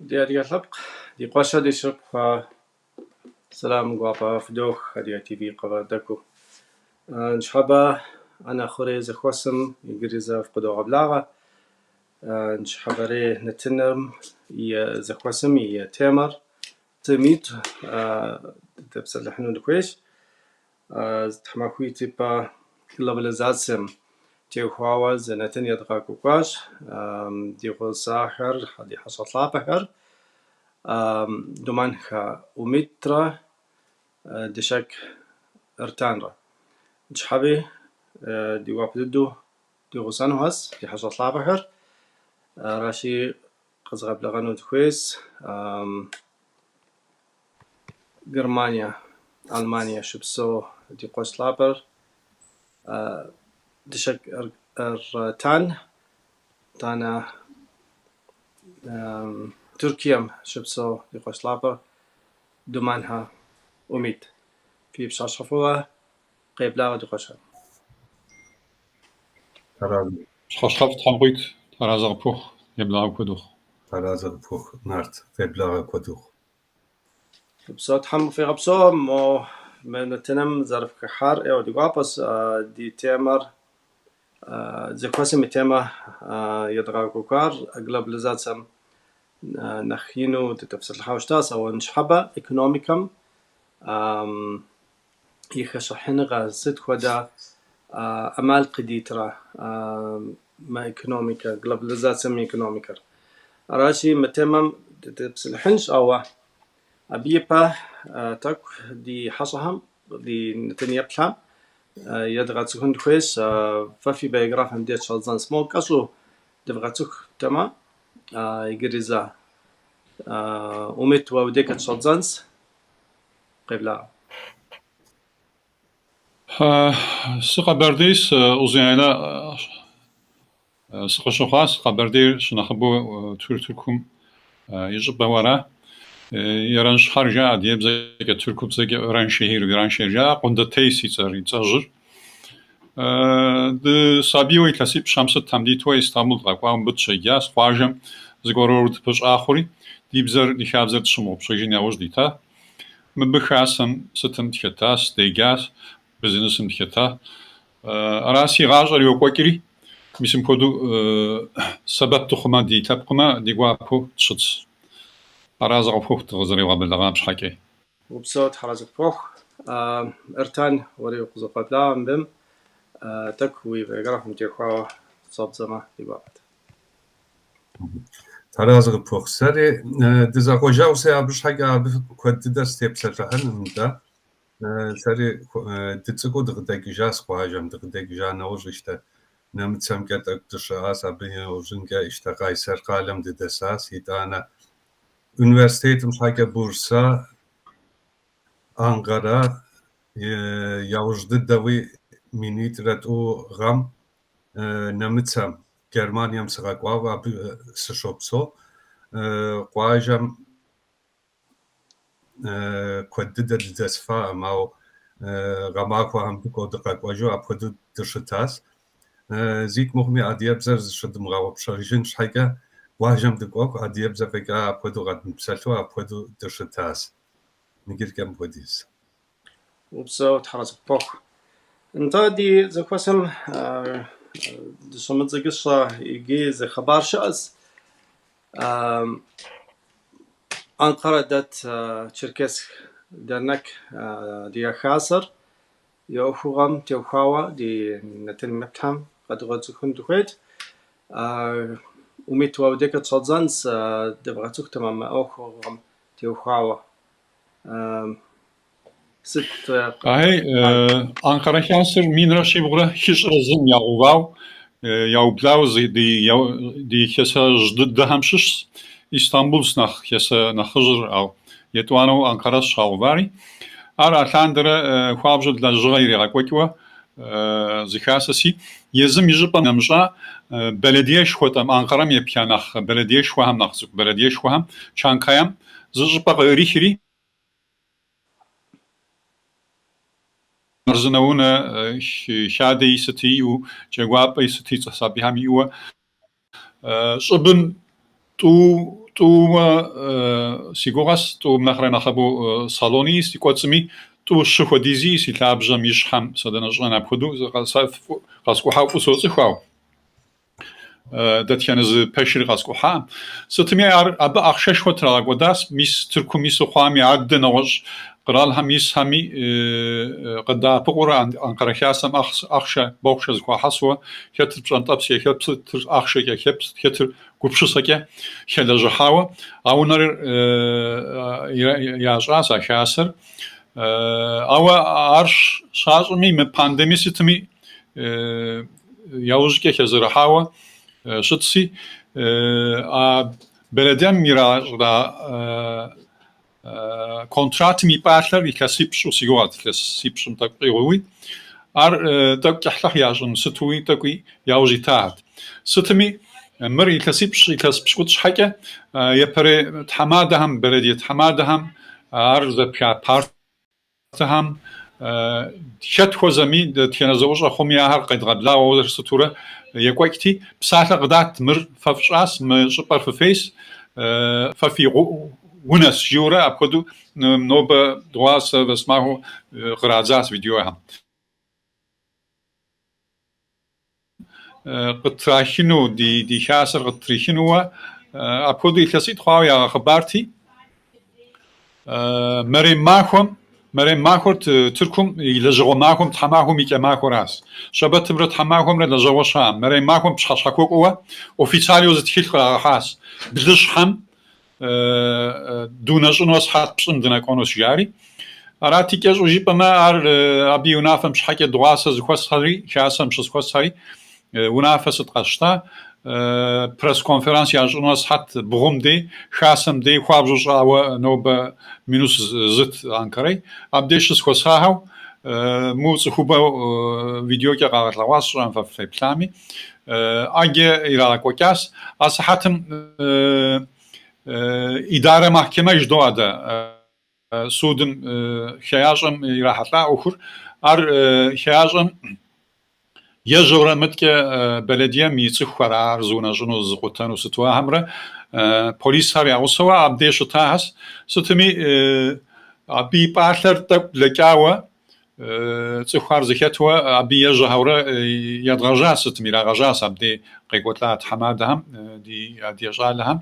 دي لبق دي قشة دي شق سلام قوابا فدوخ دي تي في قبادكو نشحبا أنا خوري زخوسم يجريزا في قدو غبلاغة نشحبا ري نتنم زخوسم تامر تميت تبسل لحنو دكويش تحماكوي تيبا globalization تيو خواوا زنتن يدغاكو كواش دي غو ساحر دي حصط لابهر دومانخا ومترا دشك ارتانرا جحبي دي وابدو دي غسان هاس دي حصط لابهر راشي قزغب لغانو دكويس جرمانيا ألمانيا شبسو دي قوش لابر دشك ارتان تانا تركيا شبسو دي قوش لابر دومانها أميد في بشاشفوها قيب لا دي قوشان تراز شخص تحمقيت ترازغ بوخ يبلغ كدوخ تراز فوق نارت فبلاغ كودوخ بسو تحم في غبسو مو من تنم ظرف كحار او دي غابس دي تيمر زي قسم تيما يدغا كوكار اغلب لزاتسم نخينو تتفسر الحوشتاس او نشحبا ايكونوميكم يخشحن غازت خدا أمال قديترا ما إيكونوميكا globalization إيكونوميكا راشي متمم تبسلحنش أو أبيبا تك دي حصهم دي نتنيبلها يدغى تكون كويس ففي بايغراف هم ديت شالزان سموك أصو دفغى تك تما يجريزا أميت ووديك شالزانس قبلا سقى برديس أوزيانا سقى شخاص قبردير شنخبو تركم يجب ورا يرانش خارجة ديب زي تركب زي أوران شهير ويران شهر قند تيسي تاري تجر د سابيوي كسب شمس تمديد و استانبول قاقام بتشياس خواجم زغورورد بش آخري ديبزر ديخابزر تشمو بشيجين ياوج ديتا مبخاسم ستن تخطاس ديغاس بزنسم تخطا راسي غاجر يوكوكري ميسم كودو سبب تخما دي تبقما ديغوا بو تشتس أرازغ فوق تغزري وابلغام شحكي وبصوت حرزك فوق ارتان وريو قزو قبلا بم تكوي بغرف متيخوا صاب زما ديبات تراز فوق سري دزاقو جاوسي أبش حاجة كنت درس تبسل فهن دا سري تتسقو دغدق جاس خواجم دغدق جانا وجشتا نمتسم كت أكتش أصابي وجنجا اشتغاي سر قالم ددساس يتانا Üniversiteit حاجة بورصة أنقرة يوجد دوي مينيت رتو غم نمتسم جرمانيا مسقوا وسشوبسو قواجم كودد دسفا ماو غماكو هم بكو دقاق واجو أبودو دشتاس زيت مغمي أديابزر شد مغاوب شرجين حاجة واجم دقوق أديابزر فيقا أبودو غد مبسلتو أبودو دشتاس نجيل كم بوديس وبصوت حرزك فوق انت دي زي قسم دي شمت زي قصة يجي زي خبار شأز أنقرة دات تشركس دانك دي خاسر يوخوغم تيوخاوا دي نتن مبتهم قد غزو كنت خويت وميت ووديك تصدزانس دبغتوك تمام أوخوغم تيوخاوا ست هاي أنقرة خاصر مين راشي بغرا خش رزم ياغواو ياو بلاوز دي خسا جدد دهمشش İstanbul snach yesa nakhjr au yetwano Ankara shawvari ara thandre khwabjud la jghayri gakwa zikhasasi yezim yijpa namsha belediye shkhotam Ankara me pyanakh belediye shkham nakhzuk belediye shkham chankayam zijpa rihri مرزنون شادي ستي و جواب ستي تصابيهم يو شبن تو تو سيغوغاس تو نخرنا خبو صالوني سيكوتسمي تو شخوديزي سيتابجا ميشحم سدنجنا بخدو قاسكو حاو بوسوزي خاو دتيانز بشري قاسكو حام ستمي ابا اخشش وتراغ وداس ميس تركو ميس خوامي عد نوج قرال هميس همي قد بقرا انقره حاسم اخشا بوخش زخوا حسوا كتر بشنطابسي كتر اخشا كتر قبشسكه خلج حاوا او نر يا جاسا خاسر او ارش شازمي من بانديمي ستمي ياوجكه خزر حاوا شتسي بلديم ميراج دا kontrat mi partler vi kasipsh u sigoat kasipshum takriwi ar tak kahlah yajun situi takwi yawjitat situmi mari kasipsh kut shhaka yapare tamadaham belediyet hamadaham ar za partaham شت خوزمی دتینا زوجا خومیا هر قید قبلا و ستوره یکوکتی بساطه قدرت مر ففشاس مشبر ففیس ففي ونس جورا أبكدو نوب دواس بسمعه قرازات فيديوها قطريخنو دي خاسر قطريخنو أبكدو يكسيد خوايا خبرتي مريم ماخور تركم يلجوا معكم تحماهم يكماكو راس شبت مرت تحماهم لجوا شام مريم ماكم بشخشكوك هو اوفيساليو زتخيل خاص بدش حم دونش اون واسحات بسن دنا كونوس جاري اراتي كاز وجيب ما ار ابي ونافم شحكي دواسه زخوسري شاسم شسخوسري ونافس تقشتا بريس كونفرنس يا جونوس حت بغمدي خاسم دي خوابجوش او نوب مينوس زت انكري ابديش سخوساهو موز خوبا فيديو كي قاعد لواس ران في بلامي اجي الى كوكاس اصحتم إدارة محكمة جدوادة سودم خياجم يراحتلا أخر خياجم يجورا متك بلدية ميتسخ قرار زونا جنو زغوتان وستوا همرا بوليس هاري عوصوا عبديش تاهس ستمي عبي بارتر تب لكاوة تسخار زكاتوا عبي يجهورا يدغجاس ستمي راغجاس عبدي قيقوتلات حمادهم دي جالهم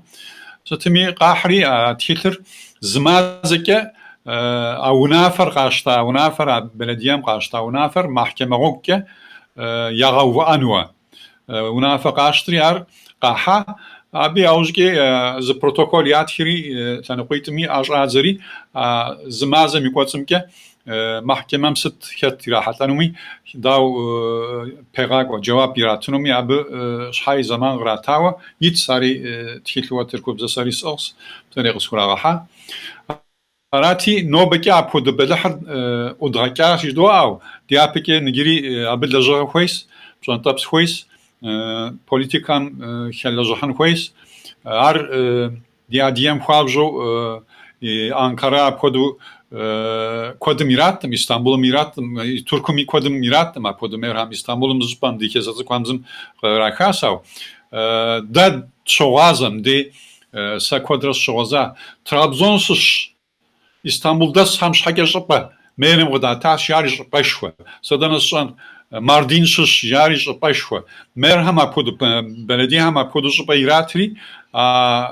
ستمي قاحري تيتر زمازكه او نافر قاشتا او نافر بلديام قاشتا او نافر محكمه غوكه يغو انوا ونافر قاشتري ار قاحا ابي اوجكي ز بروتوكول ياتخري تنقيتمي اجازري زمازه ميقوتسمكه محكمه ست خت راحتانومي داو بيغاغو جواب يراتنومي اب شحاي زمان غراتاوا يتساري تخيلوا تركوب زساري صوص طريق سوراها راتي نوبكي ابو دبلحد ودراكاش دواو ديابكي نجري ابل لجا كويس بشنطابس كويس بوليتيكان خلجحن كويس ار دياديام خوابجو Ankara kodu kodum irattım İstanbul'um irattım Türk'üm kodum irattım kodum erham İstanbul'um zıpan dikesatı kvanzım rakasav da çoğazım de sa kodras çoğaza Trabzonsuz İstanbul'da samşhage jıpa merim gıda taş yari jıpa şva sadanasın Mardinsus yari jıpa şva merham kodu belediye ham kodu jıpa iratri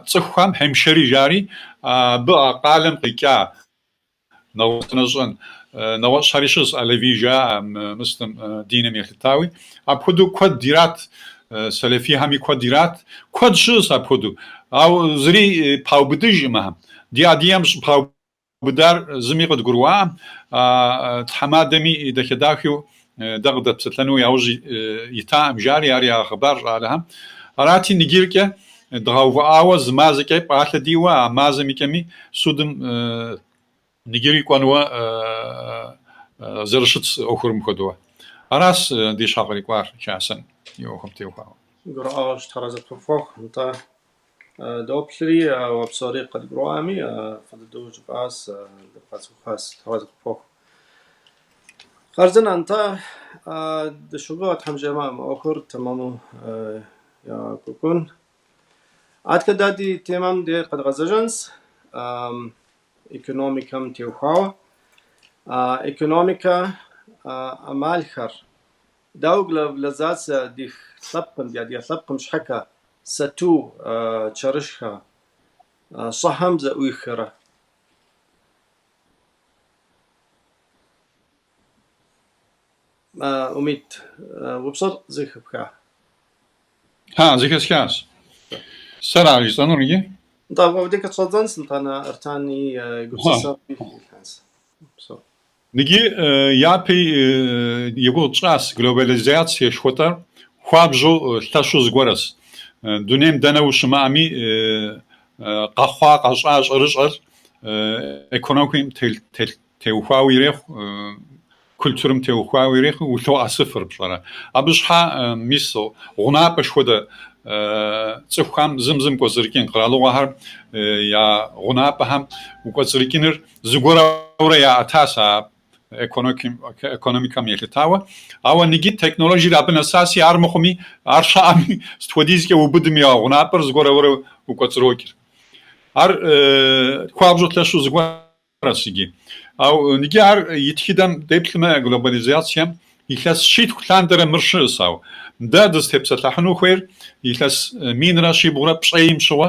tsıkham hemşeri jari bu aqalım qika نوصل نوصل شريشز على فيجا مسلم دينم يختاوي أبودو كود ديرات سلفي همي كود ديرات كود شوز أبودو أو زري باو بدج مهم ديامش باو بدار زمي قد جروام تحمادمي إذا كداخيو دغدة بستلنو يوجي يتام جاري أريا خبر علىهم أراتي نجيرك دغاو أوز مازكي بعث ديوا مازمي كمي سودم نيجيري كانوا زرشت أخرم خدوا أراس دي شغلي كوار شاسن يوهم تيوها قرأش ترازت فوق أنت دوبشري وبصوري قد قرأمي فدوج باس دقات خاص ترازت فوق خرجنا أنت دشوقات هم جماعة أخر تمامو يا كوكون عاد كده دي تمام دي قد غزجنس إيكونوميكا تيوخاو إيكونوميكا أمالخر داوغلا لزاس دي ثبقم دي ثبقم شحكا ستو تشرشها صحم زويخرة أميت وبصر زيخبكا ها زي كاس سرع يستنون يجي طب وديك تصدنس أنا أرتاني قصصة نجي يابي يقول تراس globalizacija شوتر خوابجو تشوز غورس دونيم دنا وشمامي قخوا قشاش رجر ايكونوميم تيوخاويريخ كولتورم تيوخاويريخ وتو اصفر بصراحه ابشحا ميسو غنا بشوده صفخام زمزم كوزركين قرالو هر يا غنا بهم وكوزركينر زغورا يا اتاسا ekonomikam yelitawa awa nigi teknoloji rabin asasi armokhmi arshami stwadiz ke ubudmi aguna per zgora vore ukotsrokir ar kwabjot la shu zgora sigi aw nigi ar yitkhidam deplima globalizatsiyam ihlas shit khlandere mirsh saw da das tepsatlahnu khair ihlas min rashi bura pshayim shwa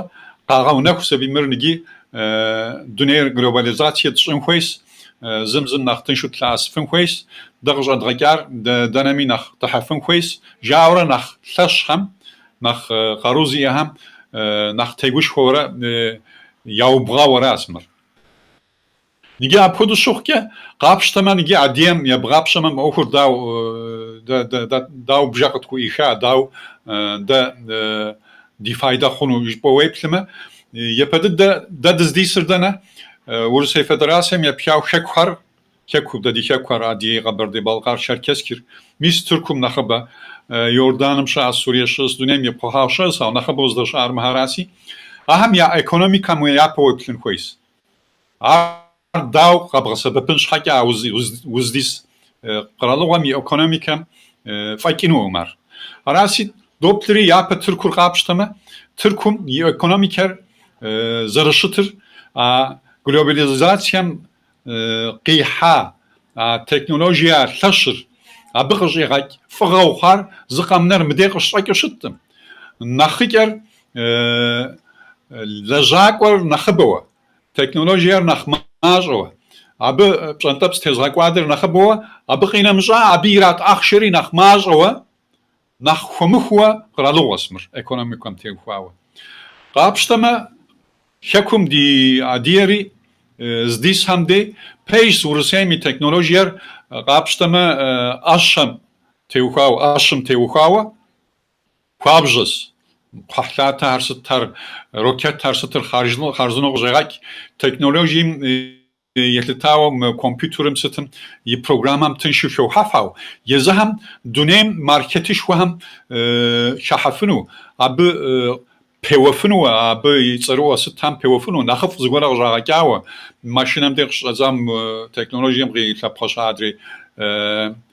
qagawna khsabimir nigi dunya globalizatsiya tsin khois زمزم نختن شو تلاس فن كويس درجة دغجار دنامي نخ تحفن كويس جاورا نخ ثشهم نخ قروزي هم نخ تيجوش خورا ياو بغا ورا اسمر نيجي ابودو شوخكه قابشتما نيجي عديم يا بغابشما اوخر داو بجاقت كو إيخا داو دي فايدة خونو يجبو ويبلما يبدد دا دزدي سردنا Rusya Federasyam ya piyav xekhar kekub da dixekhar adi qaberdi Balqar Çerkeskir mis Türkum naxaba Yordanım şa Suriye şas dunem ya pohawşa sa naxaba uzdaş armaharasi aham ya ekonomikam ya poplin khois ar daw qabğasa bepin şhaka uzdis qaralıqam ya ekonomikam fakinu umar arasi doptri ya pe Türkur qabştama Türkum ya ekonomiker zarışıtır globalizasyam قيحة تكنولوجيا ثشر أبغى يغاك فغاوخار زقامنر مديق الشراك شتم نخيكر لجاكور نخبوا تكنولوجيا نخماجوا أبى بسنتبس تزغاكوادر نخبوا أبغينا مجا أبيرات أخشري نخماجوا نخمخوا قرالو اسمر إيكونوميكم تيخواوا قابشتما حكم دي أديري здесь хамде пейс урсеми технологиер гапштама ашам теухава квабжс пахлата харсытар рокет харсытар харзыног жагак технологиим yetitao kompütürüm sıtım y programam tınşı şu hafao yazam dönem marketi şu ham şahafını abi pewafını abi tsaro asıtam pewafını naxaf zgora jagawa maşinam de azam teknolojiyam gıyla paşadri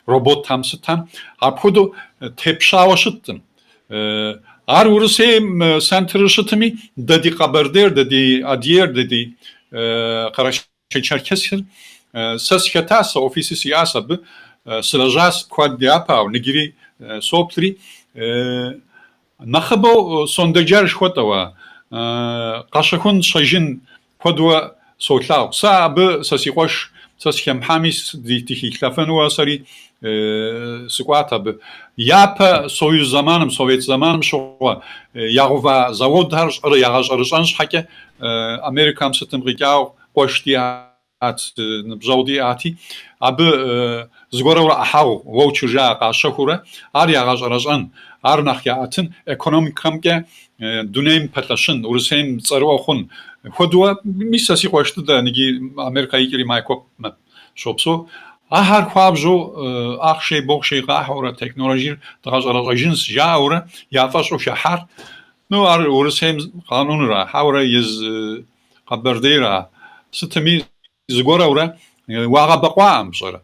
robot tam sıtam aphodo tepşava şıttım ar urusem center şıtımı dedi qaberder dedi adiyer dedi qaraş Çerkeskir ses khatas ofisi siyasa bi slajas quad diapa nigiri soptri nakhabo sondager shkotava qashkhun shajin qodwa sotlaw sa bi sasiqosh saskham hamis diti khilafan wa sari squata bi yapa soyuz zamanım sovet zamanım şu yağva zavod har yağaj arısan hake amerikam sıtım rigaw qoshtiat nbzawdiati ab zgora ahaw vouchuja qashkhura ar yağaj arısan ar nakhyaatın ekonomikamke dunem patlaşın urusem tsarwaxun xodwa misasi qoshtu da nigi amerika ikri maykop shopso ahar khwabjo akhshay bokhshay qahura teknoloji dagajins jaura yafasho shahar no ar urusem qanunra hawra yiz qaberdira ستمي زغورا ورا واغا بقوام صرا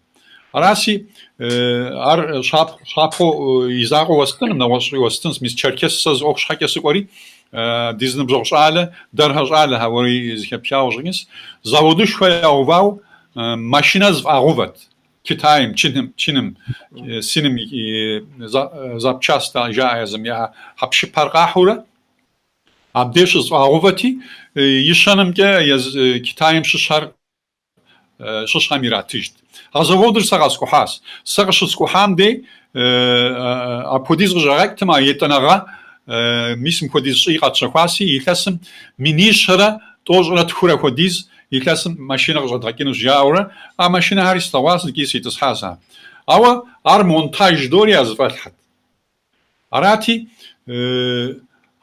راسي ار شابو يزاغو وستن نوشري وستنس مس چركس ساز اوخش حكيس قوري ديزن بزوجالة درهجالة هوري زكبياوجنس زودو شوية أوفاو ماشينة زفاغوفت كتايم چنم سينم زابچاستا جايزم يا حبش برقاحورة عبديش زفاغوفتي يشانم يز كتايم ششار ششاميرات تجد غزودر سغاسكو حاس سغشسكو حام دي أبوديز غجاكت ما يتناغا ميسم كوديز شيقات شخواسي يلاسم منيشرة توجرة تخورة كوديز يلاسم ماشينة غجاكين جاورة ماشينة هاري ستواس لكيسي تسحاسها أو أر مونتاج دوري أزفالحت أراتي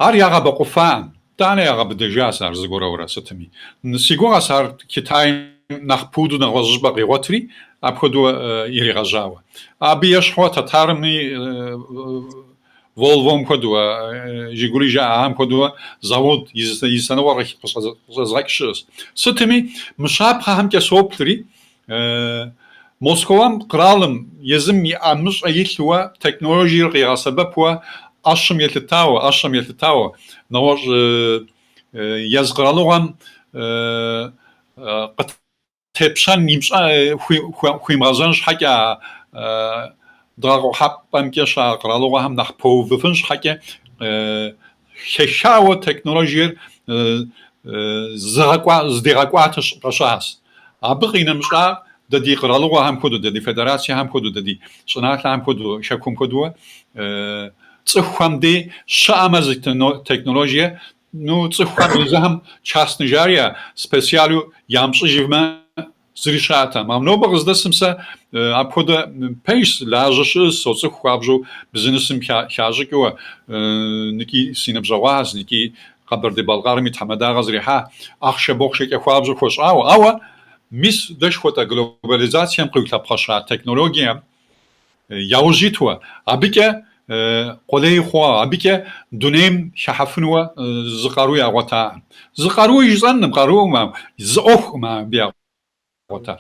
أر ياغا بقفان تاني ياغا بدجاس أر زغورة ورا ستمي نسيغورا سار كتاين نخبودو نغزج باقي غوتري أبخدو إيري غجاوة أبي يشحوة تتارمي Volvo'm kodua, Jiguli Ja'am kodua, Zavod Yisanova Zakshus. Sutimi, Mshap Ham Kasoptri, Moscovam Kralum, Yazim Amish Ayitwa, Technology Riasabapua, Asham Yetitawa, Nawaj Yazgraloam, Tepshan Nimsha, Huimazan Shaka. دراغو حبم كشا قرالو هم نخبو بفنش حكي خشاوة تكنولوجيا زديقاتش قشاس أبغينا مشا ددي قرالو هم كودو ددي فدراسيا هم كودو ددي صناعة هم كودو شكوم كودو تصخم دي شامز تكنولوجيا نو تصخم زهم شاس نجاريا سبيسيالو يامش جيفما زريشاتا ممنوع بغزده سمسا أبخد بيش لاجش صوص خوابجو بزنسم خاجكوا نكي سينبجواز نكي قبر دي بلغار متحمدا غزريحا أخش بوخش كخوابجو خوش أو ميس دش خوتا جلوباليزاسيا مقيوكلا بخشا تكنولوجيا يوجيتوا أبيك قلي خوا أبيك دونيم شحفنوا زقاروي أغوتا زقاروي يزنم قارو ما زأوخ ما بيا غوتا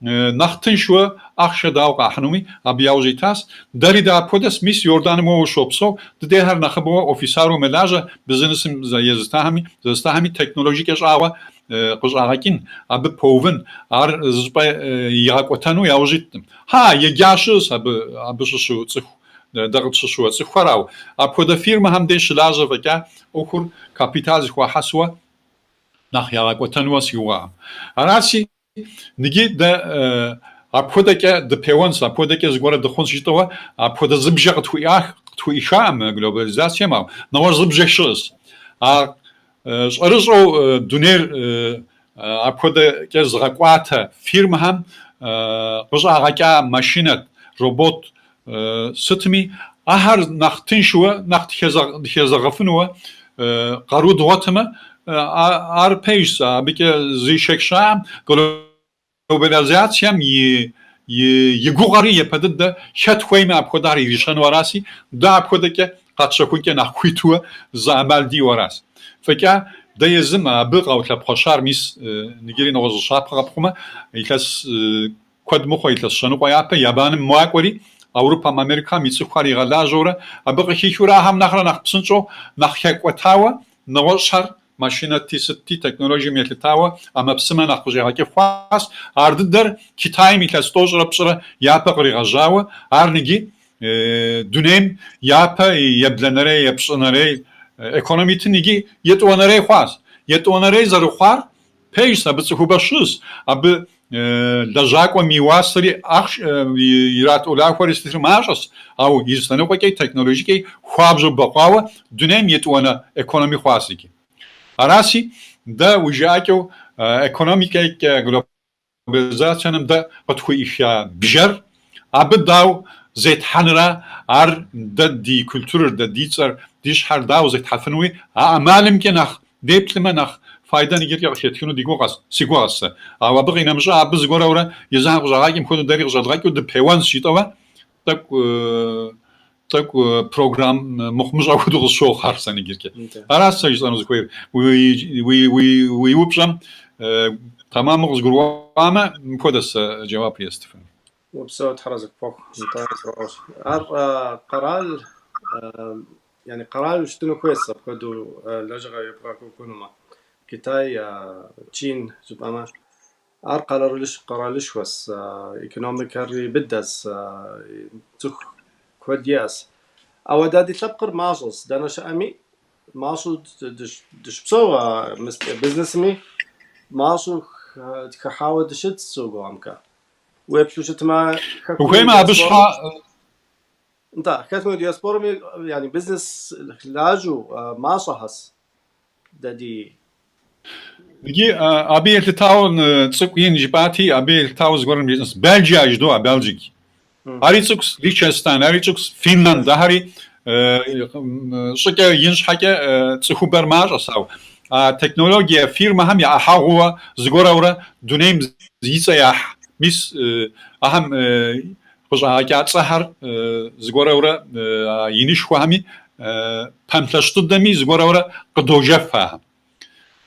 نختن شو أخشى داوق أحنومي أبياوجي تاس داري دا بودس ميس يوردان مو شوبسو ده هر نخبوا أوفيسارو ملاجة بزنسم زستهمي تكنولوژيكش آوا قجاقين أب بوفن أر زبا يغاقوتانو ياوجيتم ها يجاشس أب شو تصخ دغت شو تصخراو أبودا فيرما هم ديش لاجة فكا أخر كابيتال زخوا حسوا نخ يغاقوتانو سيوا أراسي نجي ده أبودك ده بيوانس أبودك زغورة دخون شيتوا أبودا زبجة توي شام globalization ما نواز زبجة شوز أرزو دونير أبودك زغاقواتا فيرم هم رجع غاكا ماشينة روبوت ستمي أهر نختن شوا نخت خزغفنوا قارود واتما أر بيش بك زي شكشام globalizasyam يجوغاري يبدد شات خويم أبخداري ريشان وراسي دا أبخدك قد شكون كنا خويتوا زعمال دي وراس فكا دا يزم أبغى أو تبخشار ميس نجري نغز شاب خبخما يكاس قد مخو يكاس شنو قيابة يابان مواقوري أوروبا أمريكا ميتسوخاري غلا جورا أبغى خيشورا هم نخرا نخبسنشو نخيك وتاوا نغشر ماشينة تي تكنولوجيا ميتلتاوا أما بسمة نخرجها كيف خاص أرد در كتاي ميكاستوج ربصرة يابا قريغا جاوا أرنجي دونيم يابا يبلنري يبصنري ekonomi tinigi yetwanarey khwas yetwanarey zarukhar peysa bitskhubashus ab lajaqo miwasri akh yirat ulakhor istimashas au yistanokay teknolojike khwabjo baqawa dunem yetwana ekonomi khwasiki arasi da ujaqo ekonomike globalizasyonum da qatxu işya bijar ab daw زيت حنرا ار ددي كولتور ددي صار ديش حر داو زيت حفنوي اعمالم كنخ ديبلمنخ فايده نيجي يخيتكنو ديغوغاس سيغواس او بغينا مجا بز غورا يزان غاقيم كود داري غزلغاك ود بيوان شيتوا так программ مخمج او دغ شو خرسن يجيك اراس يزانو زكوي وي وبشم تمام غزغرواما كودس جواب يستفن وبسوت حرزك فوق قرال يعني قرار شتنو كويس بكدو لجغة يبقى كونما كتاي تشين جباما قرار ليش وس ايكونوميكالي بدس تخ كودياس او دادي تبقر ماشوس دانا شامي ماشو دش بسوا بزنس مي ماشو تحاول دشت سوقو امكا ويبشوشت ما وخيما بشحا انت حكيت من دياسبورا يعني بزنس لاجو ماشو هس دادي نجي أبي التاون تسوقين جباتي أبي التاون زغورن بيزنس بلجيا جدوا بلجيك هاري تسوقس ليتشنستاين هاري تسوقس فنلندا هاري شكا ينش حكا تسخوبر ماج أساو تكنولوجيا فيرما هم يأحاغوا زغورا ورا دونيم زيسا يح ميس أهم خش هاكات سهر زغورا ورا ينش خامي تمتلشت دمي زغورا ورا قدوجف فهم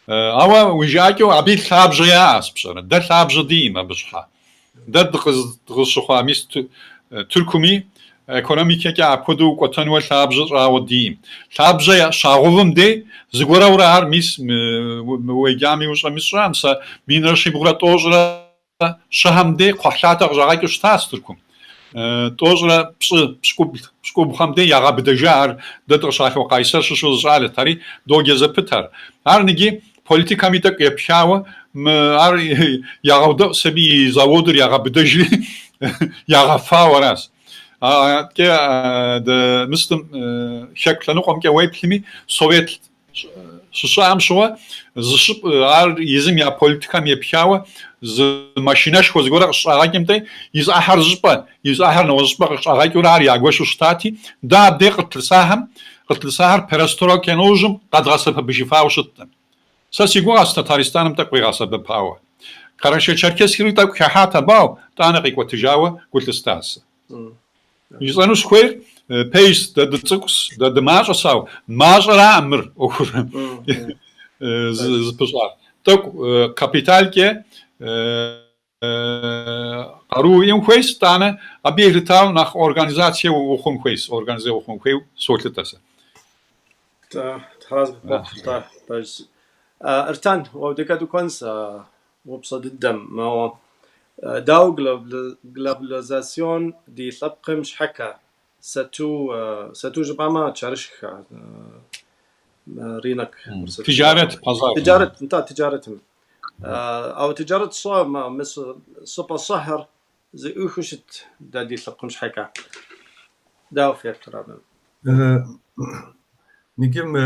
أوا وجاكو عبيد ثاب جياس بشرة ده ثاب جديمة بشحة ده دغز خاميس تركمي ekonomik ki apkodu kotanwal tabj rawodim tabja şağovum de zgora urar mis wegami us misransa minrashi bugrat tojra shahamde qahlata jaga shtas turkum tojra pskub khamde yaga bdejar da shakh qaysar shu zale tari do geze petar arnigi politika mitak yapşawa ar yaga sebi zawodur yaga bdeji yaga fawaras که مثل شکل نقوم که وای پلیمی سوویت شام شو زشب یزم یا پلیتیکام یپیاو ز ماشینش خوز گوره شاگیم تی یز آخر نوزبا شاگی وراری آگوش شتاتی دا بدی قتل ساهم پرستورا کنوجم قد غصب بجفاو شدن ساسیگو است تاریستانم تقوی غصب پاو کارش چرکسی رو تا که حتا باو تانقی کو تجاو قلت استاس يزانو سكوير بيس دا تسكس دا ماجا ساو ماجا رامر اوكر زبزار توك كابيتال كي قارو يوم كويس تانا ابي ريتال ناخ اورغانيزاتسيا وخون كويس اورغانيزيا وخون كوي سولتتاسا تحراز بس ارتان ودكاتو كونس وبصد الدم ما هو داو globalizasyon دي طبقم شحكة ستو جباما تشارشك رينك تجارة بازار تجارة او تجارة صا مس صبا صهر زي اوخشت دا دي طبقم شحكة داو في اقتراب نيجم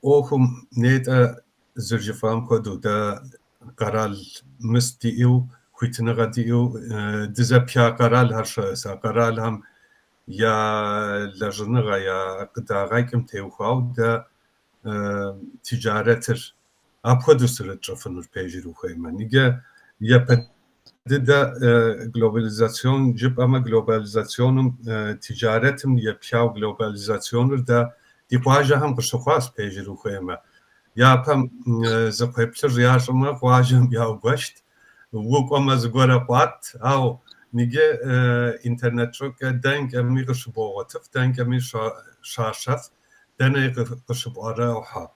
اوخم نيتا زرجفام كودو دا قرال مستيو خويتنا غاديو دزابيا قرال هرشا قرال هم يا لجنغا يا قدا غايكم تيوخاو دا تجارتر ابخدو سرترفنور بيجرو خيما نيجا يا بدا globalizasyon جب اما globalizasyonum ticaretim ya piav globalizasyonur da dikwaja ham qışıqas pejru khema ya pam zapepler yaşama qwajım ya başt وقام زغورا قات او نيجي انترنت شوك دانك امي قشبوغتف دانك امي شاشف دانا قشبوغا وحا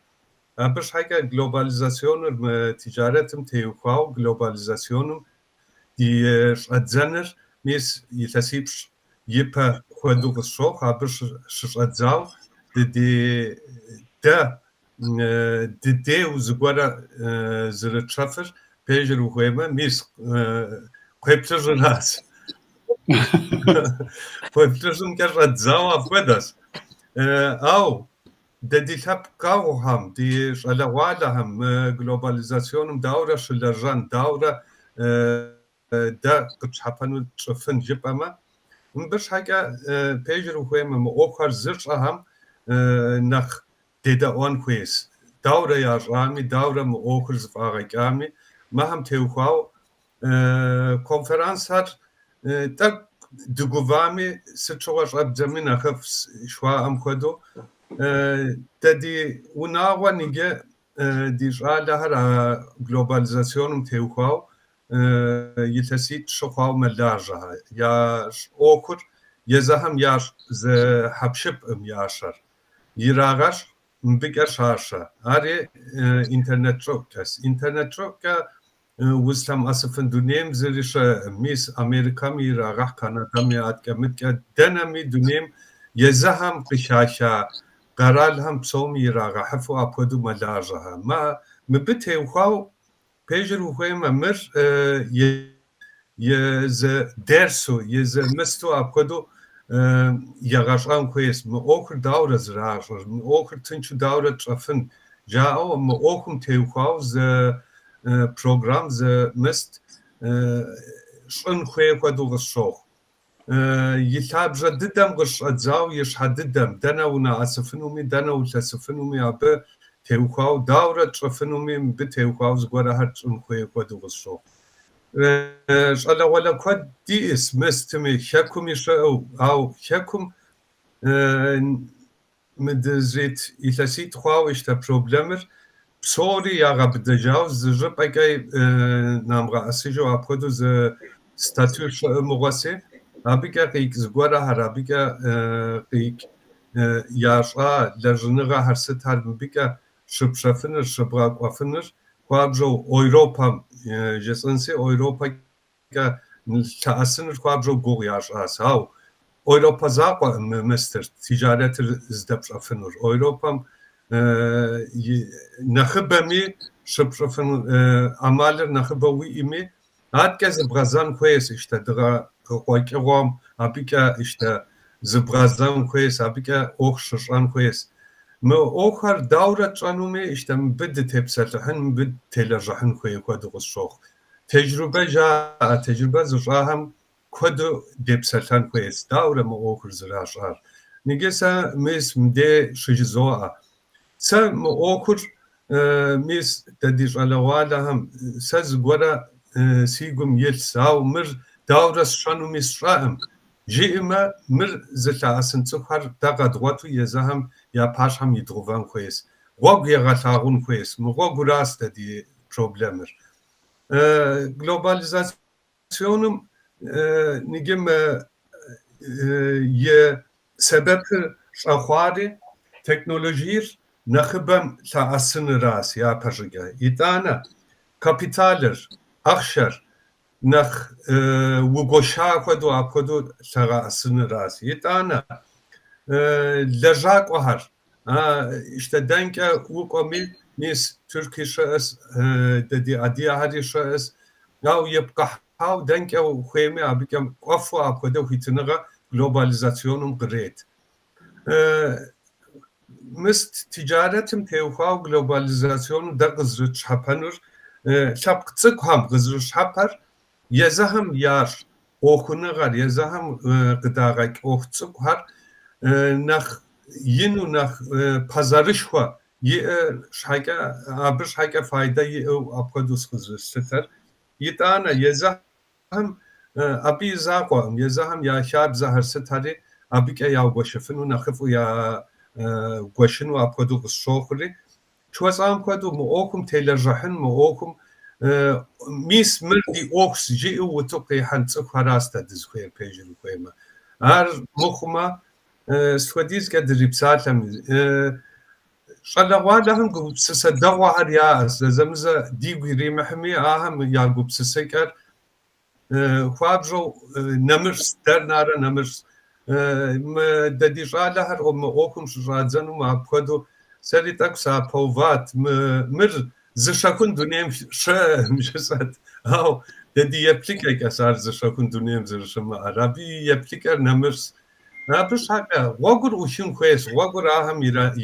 باش حاجه جلوباليزاسيون تجارتم تيوخاو جلوباليزاسيون دي اتزنر ميس يتسيبش يبا خدو قشوخ باش ششاتزاو دي دي وزغورا زرتشافر بيجرو خيمة ميس خيبتجن هاس خيبتجن كرة زاوا فداس أو دي ثاب كاو هم دي شلوالا هم globalization دورة شلرجان دورة دا قد حبانو تشوفن جبما باش حاجة بيجرو خيمة مؤخر زرش أهم نخ ديدا وان كويس دورة يا رامي دورة مؤخر زفاغي كامي ما هم تيوخاو konferanslar tak duguvami sıçoğaş abzamin akaf şua amkodo dedi unawa nige dijala hara globalizasyonum teuxaw yitasit şoxaw melaja ya okur yazaham yar ze hapşıp yaşar يراغش مبقى شاشة هاري إنترنت شوكس إنترنت شوكا وستم أصفن دونيم زريش ميس أمريكا مي راغح كندا مي أتكمت دنا مي دونيم يزهم قشاشة قرالهم بصوم يراغح فو أبودو ملاجها ما مبته وخاو بيجر وخوي ممر يز درسو يز مستو أبودو يغاشان كويس مأخر دورة زراعة مأخر تنشو دورة ترفن جاءو مأخم تيوخاو ز program ز مست شن خوي خدو غشوخ يتاب جددم غش أجزاو يشحددم دنا ونا أسفنومي دنا وتسفنومي أب تيوخاو دورة ترفنومي بتيوخاو زغورا هر شن خوي خدو غشوخ شالا ولا كود دي اسمستمي شكم يشاو أو شكم مدزيت إلاسيت خواو إشتا بروبلمر بصوري يا غاب دجاوز جب أجاي نامغا أسيجو أبودو ز ستاتيو مغاسي أبيكا قيك زغورا هر أبيكا قيك ياشا لجنغا هر ست هر مبيكا شبشفنر شبراق وفنر خوابجو أوروبا جسنسي أوروبا كا تأسنر خوابجو غو ياشا ساو أوروبا زاقوا مستر تجارة ازدبش أفنر أوروبا نخبمي شبشفن أمالر نخبوي إمي هاد كز برازان كويس إشتا درا قويك روم أبيكا إشتا زبرازان كويس أبيكا أوخ ششان كويس ما أوخر دورة جانومي إشتا مبد تبسلحن مبد تلجحن كوي كود غشوخ تجربة جاء تجربة زراهم كود دبسلحن كويس دورة ما أوخر زراشار نجسا ميس مدي شجزوها سام أوخر ميس تديش على والهم ساز غورا سيغم يلساو مر دورة شانو ميس شائم جيما مر زتا أسن تخر داقا دواتو يزاهم يا باشهم يدروفان كويس غوغ يغالارون كويس مغوغ راست دي بروبلمر globalizasyonum نجم سبب شخواري teknolojir نخبم تأسن راس يا برجع يتانا كابيتالر أخشر نخ وجوشا كدو أبكدو تأسن راس يتانا لجاك وهر إشتدنك وقامي نيس تركي شأس ددي أدي هذه شأس أو يبقى هاو دنك أو خيمة أبيكم قفوا أبكدو هيتنغا globalizasyonum قريت مست تجارتم تيوخاو globalizasyon da gızrı çapanır şapkıcık ham gızrı şapar yazahım yar okunagar yazahım gıdağak okçuk har nach yinu nach pazarışwa ye şayka abır şayka fayda ye apkadus gızrı seter yitana yazahım abi zaqam yazahım ya şab zahar setari abike ya goşefinu nakhfu ya goşinu apkadu qsokhri çwasam kadu mu okum telerjahın mu okum mis mirdi oxyji utuqi hantsuk harasta dizkhir pejru koyma ar mukhma swadiz kadrib salam şalawalahım gubsisa dawar ya zamza digri mahmi aham ya gubsisakar خوابجو نمرس در ناره نمرس ددیجاله هر ام اوکم شرادزنو ما بخدو سری تاک ساپوات مر زشکون دنیم ش مشسات او ددی یپلیکه کسار زشکون دنیم زرشم عربی یپلیکر نمرس نبرش حقا وگر اوشون خویس وگر آهم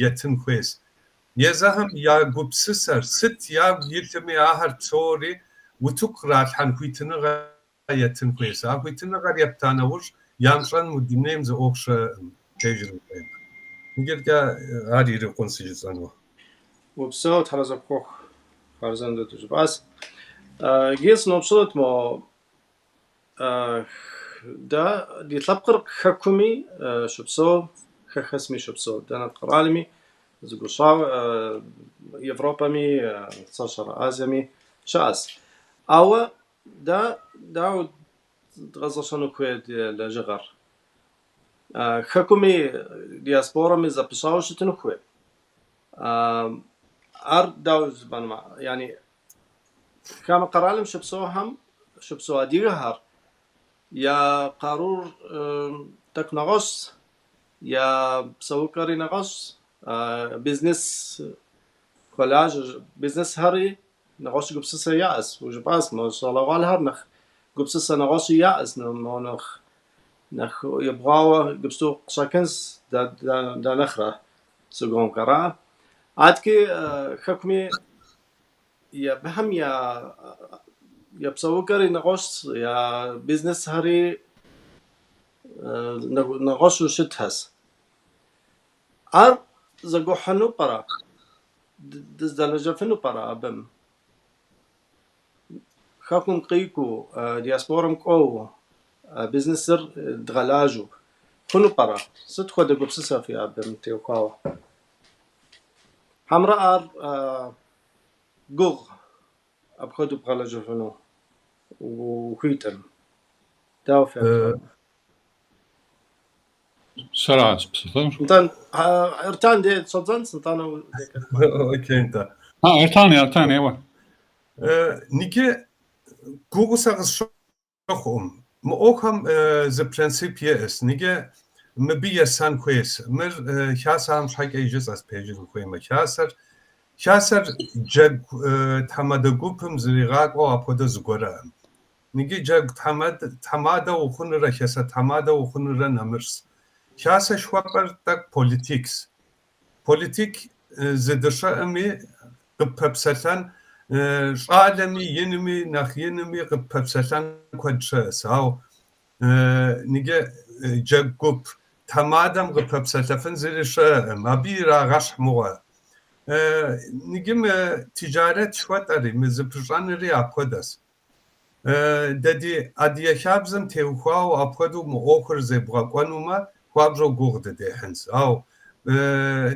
یتن خویس یزهم یا گبسسر ست یا یلتمی آهر توری و تو قرات حن خویتنه يتم كويس أقولتنا غير يبتانوش يانشان مدينهم ز أوكش تجربة نقول كا هذه رقم سجزانو وبساط حرز بخوخ خارزان دو تجرباس جيس نوبسوت ما دا دي تلبقر حكومي شبسو خسمي شبسو دانا قرالمي زقوشاو يوروبا مي صاشر آسيا مي شاس أو دا داو غزشانو كويد لجغر حكومي دياسبورا مي زبشاوش تنخوي ار داوز بنما يعني كما قرالم شبسوها ديغهار يا قارور تكنغوس يا بسوكري نغوس بيزنس كولاج بيزنس هاري نغوش قبسس ياس وجباس ما شاء الله والهر نخ قبسس نغوش ياس نخ يبغاو قبسو قشاكنس دا نخرة سوقهم كرا عادكي حكمي يا بهم يا بسوكري نغوش يا بيزنس هاري نغوش وشتهس ار زغو حنو برا دزدلجة فنو برا أبم خاكم قيكو دياسبورم قو بيزنسر دغلاجو فنو برا ست خود قبسسا في أبم تيوكاوا حمراء ار قوغ أبخدو بغلاجو فنو وخيتم داو في سرعة بسيطة. انتان ارتان دي صدزان سنتانا اوكي انت ارتاني ايوه. نيكي كوغوساغس شوخوم موخم ز برينسيبيه اس نيكي مبي سان كويس مر خاصام شاك ايجس اس بيجن كويما خاصر جگ تمادغوبم زريغاقو ابود زغورا نيكي جگ تمادا وخنرا خاصه تمادا وخنرا نمرس خاصه شوابر تاك بوليتيك زدرشا امي قبسلان عالمي ينمي نخ ينمي قبسلان كودشس او نيجي جاكوب تمادم قبسلفن زريشا مابي راغش مو نيجي تجارت شواتري مزبران ري اكودس ددي ادي خابزم تيوخاو اكودو مو اوكر زبغاقونوما خوابرو غورد دي هنس او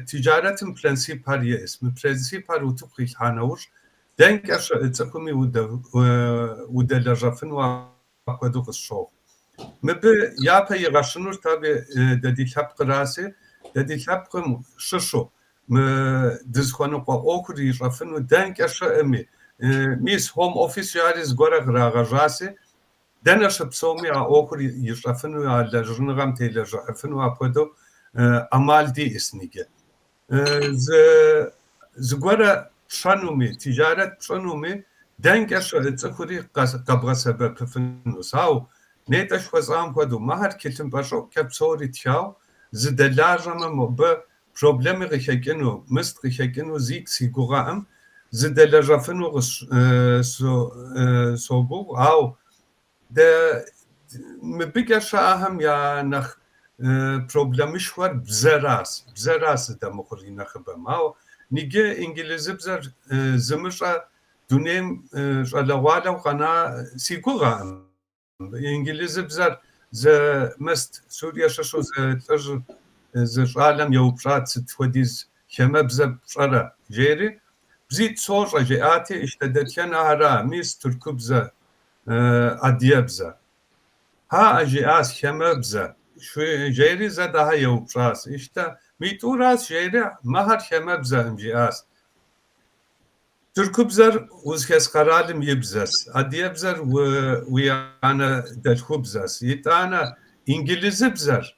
تجارتم برنسيبال اسم برنسيبال وتقي حانوش دنكش تقومي ودلجفن واكودو الشو مب يابا يغشنور تابي ددي حبق راسي ددي حبق ششو دزخونو اوكري رفن ودنكش امي ميس هوم اوفيس ياريز غورغ راغجاسي دنش بسومي اوكري يرفن على جرنغام تيلجفن واكودو امال دي اسنيجه زغورا شانومي تجارت شانومي دنگش تصخوري قبغه سبب فنوس او نيتش وزام كدو مهر كتم باشو كبسوري تشاو زدلاجما ب بروبلم ريخكنو مست ريخكنو زيك سيغورا ام زدلاجا فنو سوغو او د مبيگش اهم يا نخ problemmiş var bzeras da mokhorina khbam au nige ingilizi bzer zımışa dunem jalawala qana sigura ingilizi bzer ze mest Suriye şaşo ze alam yoprat twadiz khema bzer pşara jeri bzit sonra jeati işte detken ara mis Türkü bzer adiye bzer ha jeas khema bzer شو جيري زادها يوبراس إشتا ميتوراس جيري مهر خيمة بزهم جياس تركو بزر وزكس قرالم يبزس أدي بزر ويانا دلخو بزس يتانا إنجليزي بزر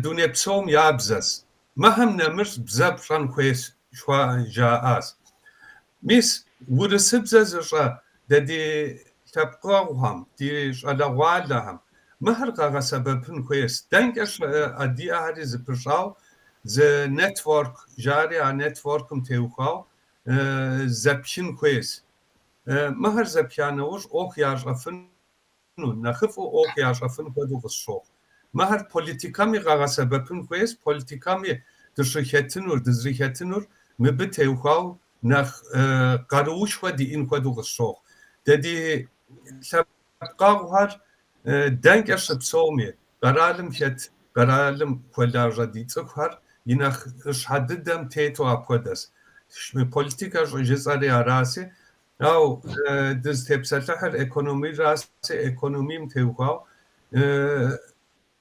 دوني بسوم يابزس مهم نمرس بزر بران كويس شوا جااس ميس ورس بزر جا ددي تبقاوهم دي جالوالهم مهر قاقا سببن كويس دنگش ادي اهري زبرشاو ز نتورك جاري ا نتوركم تيوخاو زبشن كويس مهر زبيانوش اوخ ياشافن نخف اوخ ياشافن كدو قشو مهر بوليتيكامي قاقا سببن كويس بوليتيكامي دشريختنور دزريختنور مبتيوخاو نخ قاروش ودي ان كدو قشو ددي سبقاوهر دنگش بسومي قرالم كولاجا دي تصخر ينخ شحددم تيتو ابودس بوليتيكا جزاري راسي او دز تبسلحر ايكونومي راسي ايكونومي متوقع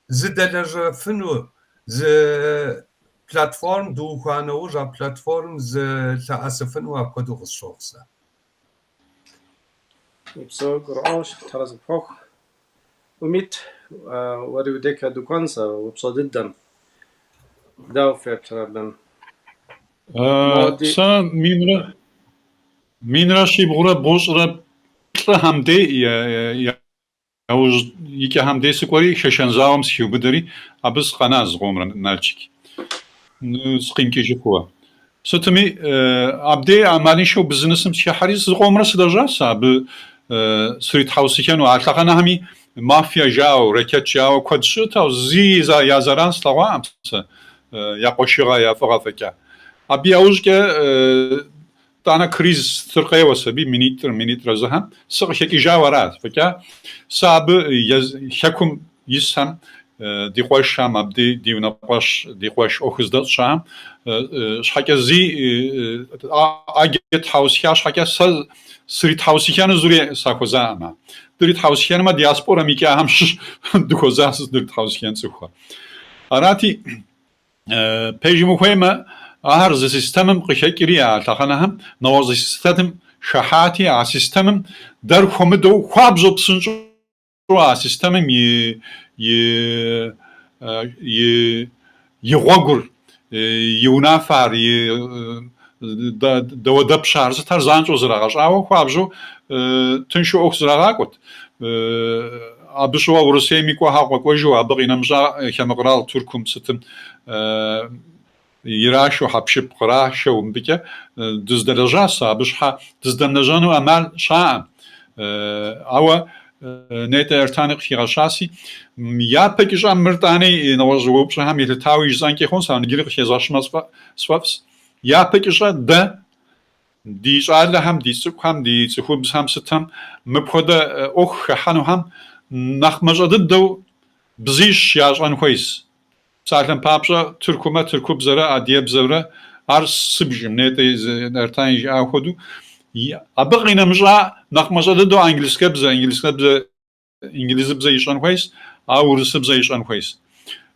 зыдэлэжьэфыну зы платформ дуухуанэу жа платформ зы лъэӏэсыфыну апхуэдэу къысщохъу сэ. So Gur'ash taras bhoch umit wari udeka dukansa ubsodiddan daw feptraben سا مینرا شیبغورا بوشرا پلا همده یاوز یکی همده سکوری ششنزاوم سیوبدری ابز خناز قومرن نالچیک سقینکی جکوا ستمی abde amalin şu business'im şehri siz qomra sıdajarsa bu street house iken o atlaqana hami mafya jao reket jao kodşu ta ziza yazaran slavam ya qoşiga ya faqafeka abi auzke tana kriz Türkiye vasa bir minit razaham sık şeki javarat feka sabı hakum yisam ديقواش شام أبدي ديونا باش ديقواش أخذ شام شحكة زي أجت حوسيا شحكة سريت حوسيا نزوري ساكوزا أما دريت حوسيا ما دياسبورا ميكا همش دكوزاس دريت حوسيا نسخوا أراتي بيجي مخيمة أهرز سيستمم قشكريا تخنهم نواز سيستم شحاتي ع سيستمم در خمدو خوابزو بسنجو سيستمم يغوغر يونافر دودب شارز تر زانجو زراغاش أو خوابجو تنشو أخ زراغاكوت أبشوا ورسي ميكو هاقوك وجو أبغي نمجا كمقرال تركم ستم يراشو حبشب قراشو مبكة دزدلجاسا بشحا دزدلجانو أمال شاء أو نيت ارتانق في غشاسي يا بكجا مرتاني نوجو بشهم يتاوي زانكي خونسا نجري في زاشماس سوافس يا بكجا ده دي جال هم دي سوق هم دي سخوب هم ستم مبخدا اخ حنو هم نخمجد دو بزيش ياجان كويس سالم بابجا تركوما تركوب زرا اديب زرا ارس سبجم نيت ارتاني اخدو أبغي نمجا نخمجد دو إنجليزي بزا يشان كويس أو روسي بزا يشان كويس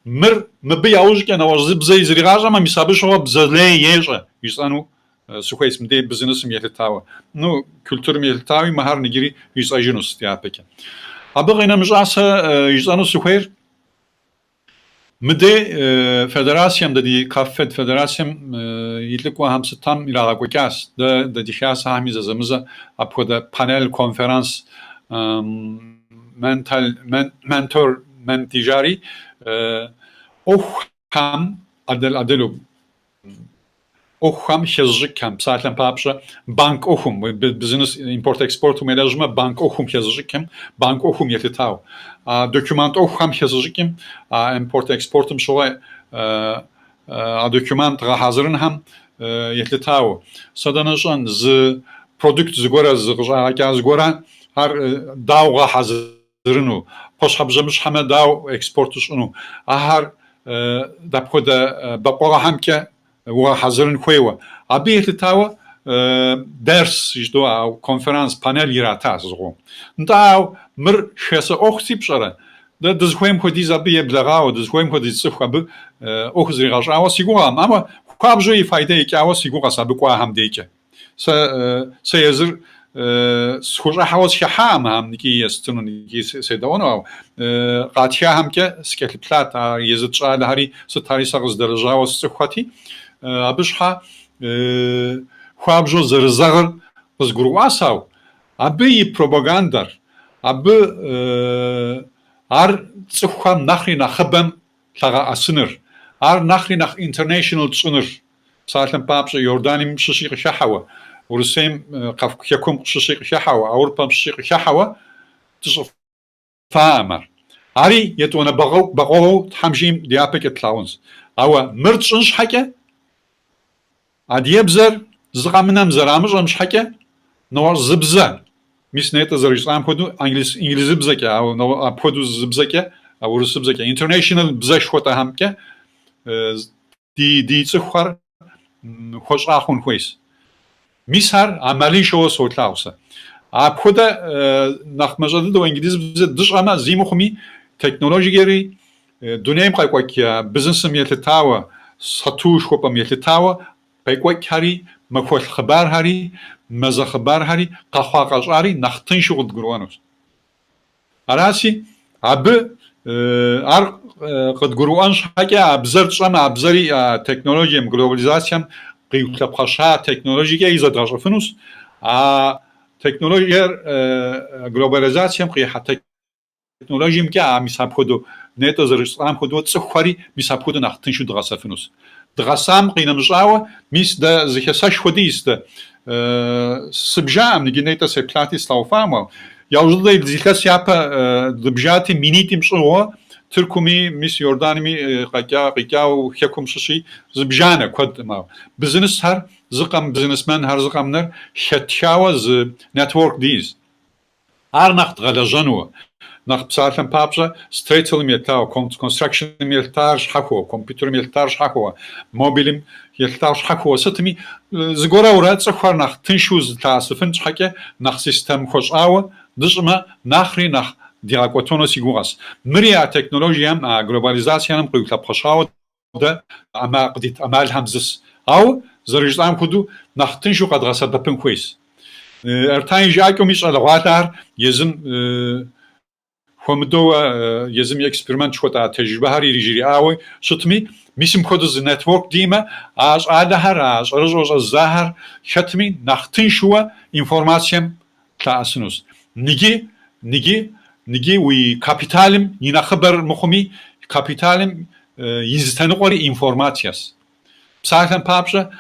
مر مبي أوج كنا وزي بزا يزريغاجا ما مسابش هو بزا لي يجا يسانو سكويس مدي بزنس ميلتاوا نو كولتور ميلتاوي مهار نجري يساجنوس تيابك أبغي نمجا يسانو سكوير مدي فدراسيام ددي كافد فدراسيام يتلقوا هم ستام إلى غاكوكاس ددي خاص هامي زمزة أبغى بانل كونفرنس منتور من تجاري أو هم أدلو أو هم خزج كم ساعتين بابشة بانك أو هم بزنس إمبورت إكسبورت وملاجمة بانك أو هم خزج كم بانك أو هم يتتاو دوكيمانت أو هم خزج كم إمبورت إكسبورت مشوه دوكيمانت غازرن هم يتتاو صدقناً ز برودكت زغورا زغجا زغورا هر داو غازرنو باش حبجمش حما داو إكسبورتش أنو هر دبخد بقوا هم كه وحاضرن خويوا أبي يتتاو درس يجدو أو كونفرنس بانل يراتاز زغو نداو مر شخص أختي بشرة ده دزخويم خدي زبي يبلغاو دزخويم خدي صف خب أخذ رجاج أو سيجوام أما خابجو يفايدة يك أو سيجوا سابقوا هم ديك سيزر سخرج حواس شحام هم نكى يستنون نكى سيداونو قاتشا هم كه سكت بلات يزد شال هاري ستاري سقز درجة وسخوتي أبشها خوابجو زرزغر بس جرواساو أبي بروباغاندر أبي سخوام نخري نخبم تغا أسنر نخري نخ international تسنر سالم بابش يورداني مششيق شحوة ورسيم قف يكون مششيق شحوة أوروبا مششيق شحوة تشوف فامر عري يتوانا بغو تحمجيم ديابك تلاونز أو مرتشنش حكا أديبزر زغامنام زرامج مش حكا نور زبزة مش نيت زريشام خدو إنجليزي بزكة أو نو أبخدو زبزكة أو روسي بزكة international بزش خوتا هم كه دي تسخر خوش آخون خويس ميسار عملي شو صوت لاوسا أبخدا نخمجد دو إنجليزي بزة دش أما زيمو خمي تكنولوژی گری دنيم قايقوكيا بزنسم يلتاوا ساتوش خوبم يلتاوا قايقوك هاري مكوال خبار هاري مزا خبار هاري قاخوا قاشاري نختن شغل تقروانوس أراسي عب ار قد قروانش حاجة أبزر شما أبزري تكنولوجيا جلوباليزاسيا قيوت لبخشها تكنولوجيا إذا درجفنوس تكنولوجيا جلوباليزاسيا قي حتى تكنولوژیم که میساب خودو نت زرشتام خودو تصخوری میساب خودو نختن شو دغسافنوس دغسام قینم جاوا میس د زخساش خودیست سبجام نگی نت سپلاتی سلاوفامو یاوزده زخس یاپ دبجاتی مینیتیم شو ترکمی میس یوردانمی قاقا و حکم ششی زبجانه کد ما بزنس هر زقم بزنسمن هر زقم نر شتشاوا ز نتورک دیز هر نخت غلجانو nach psalem papza straightel miltar construction miltar shako computer miltar shako mobilim miltar shako satmi zgora urat tskhar nach tinshuz tasfen chake nach system khoshawa dishma nakhri nach diakotono siguras mria teknolojiyam globalizasyam qyukla khoshawa da ama qdit amal hamzis aw zerjtam kudu nach tinshu qadrasa bapin khois ertain jakom ish alghatar yezim خمدو يزم اكسبيرمنت شوتا تجربه هاري ريجري اوي شتمي ميسم كودز نتورك ديما اج ادهر رجوز الزهر شتمي نختن شو انفورماسيون كلاسنوس نيجي وي كابيتالم ينا خبر مخمي كابيتالم يزتنقوري انفورماتياس بساعتن بابجا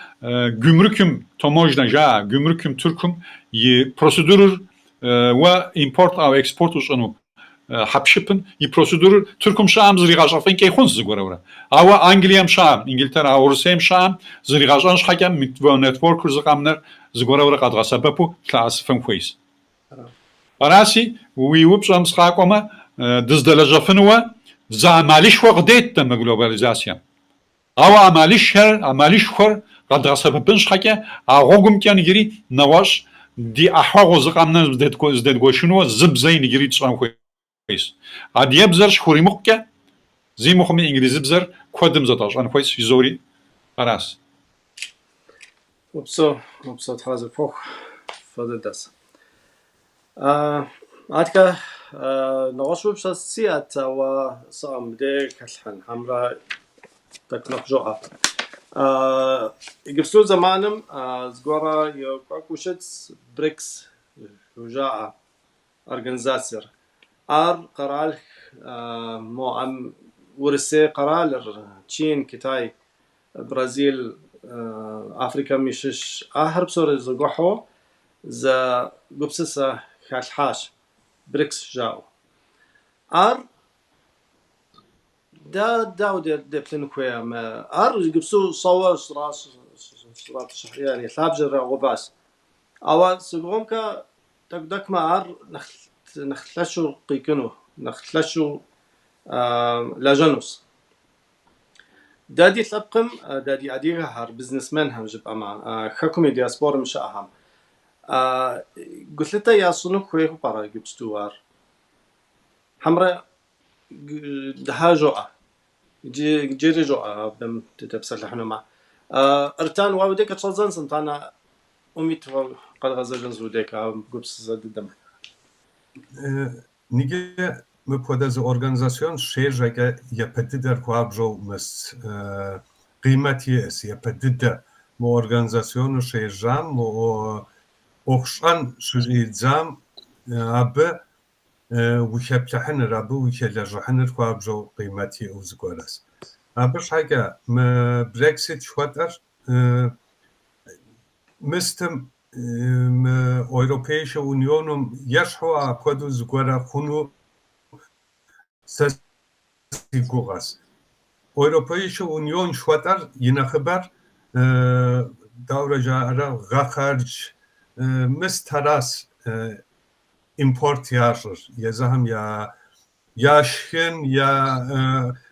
gümrüküm tomojna ja gümrüküm türküm y prosedür و import او export usunu حبشبن ي بروسيدور تركم شام زريغاشافين كيخون زغورا او انجليام شام انجلترا او روسيام شام زريغاشانش حكم مت نتورك زقامنر زغورا قد غسببو كلاس فم كويس راسي وي وبشام سقاقوما دزدلجافنوا زعماليش وقديت تم جلوباليزاسيون او عماليش خر قد غسببنش حكا اغوغم كان يري نواش دي احواغ زقامنا زدد غوشنو زب زين يري تصام كويس عاد يبزرش خوري مكة زي مخمي انجليزي بزر كودم زتاش انا كويس يزوري خلاص وبصوت هذا فوق فضل دس عادك نغشو بش سيات وصام ديك الحن حمراء تكنق جوعة يقبسو زمانم زغورا يوكوشتس بريكس وجاعة أرجنزاسير قرال مو عم ورسي قرال تشين كيتاي برازيل أفريقيا مشش أهرب صور زقحو ز قبسسة خالحاش بريكس جاو دا بتن كويا ما قبسو صور راس يعني ثابجر غباس أو سقومك تقدك ما نختلشوا قيكنو نختلشوا لاجانوس دادي تلقم دادي عديها هار بزنس مان هم جب أما حكومي دياسبور مش أهم قلت لتا يا صنو كويه برا جبستوار حمرا دها جوعة جيري جوعة بم تتبسل لحنو مع ارتان واوديك تشالزان سنتانا أميت قد غزجن زوديك جبس زاد الدم Nige my podez organizacjon şehirge yapetider kuabjo mes kıymeti es yapetider mu organizasyonu şehirjam mu oxşan şehirjam abi ويشبتحن رابو ويشلجحن kuabjo kıymeti uzgoras. Abi şaga Brexit şwatar mistem Europäische Union yashwa kodu zgora khunu sasiguras. Europäische Union shwatar yina khabar davraja ara gakharj mistaras import yarır. Yazahım ya yaşın ya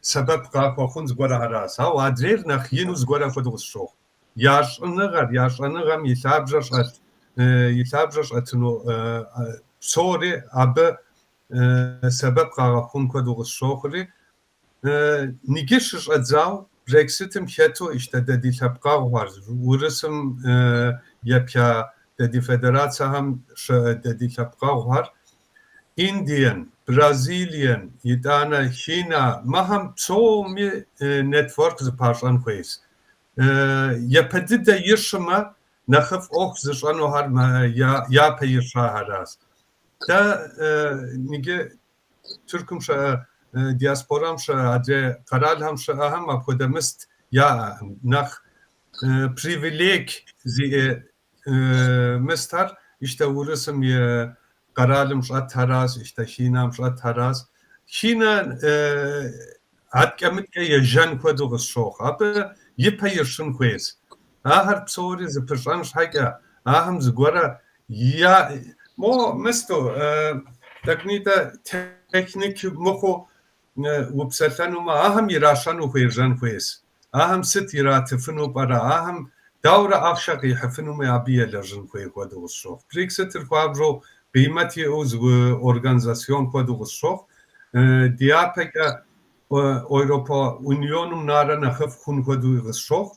sebep qaqoxun zgora haras. Ha adrer nakh yinu zgora kodu shoq. yaşanıgam yilabjаш atno psori abe sebep qaqaqun kodu shoqri نيجيش أتزاو بريكسيتم خيتو ددي تبقى وارد ورسم يبيا ددي فدراتسا هم ددي تبقى وارد إنديان برازيليان يدانا هينا ما هم تومي نتورك زبارشان كويس يبدد يشما نخف زشانو هر يا بيشا هراس دا نيجي تركم شا دیاسپورام شده قرار هم شده هم اپودمست یا نخ پریویلیگ زی مستر işte ورسم یه قرارم شد تراز işte شینام شد تراز شینا هات کمت که یه جن کدو قصوخ اب یه پیرشون کویز هر بسوری زپرشانش هاگه هم زگوره یا مو مستو تکنیتا تکنیک مخو وبسلتانو ما أهم يراشانو خيرجان كويس أهم ست يراتفنو برا أهم دورة أخشق يحفنو ما يعبيه لرجن كوي كودو الشوخ بريكسيت الكوابرو قيمتي أوز أورغانزاسيون كودو الشوخ ديابك أوروبا أونيونو نارا نخف خون كودو الشوخ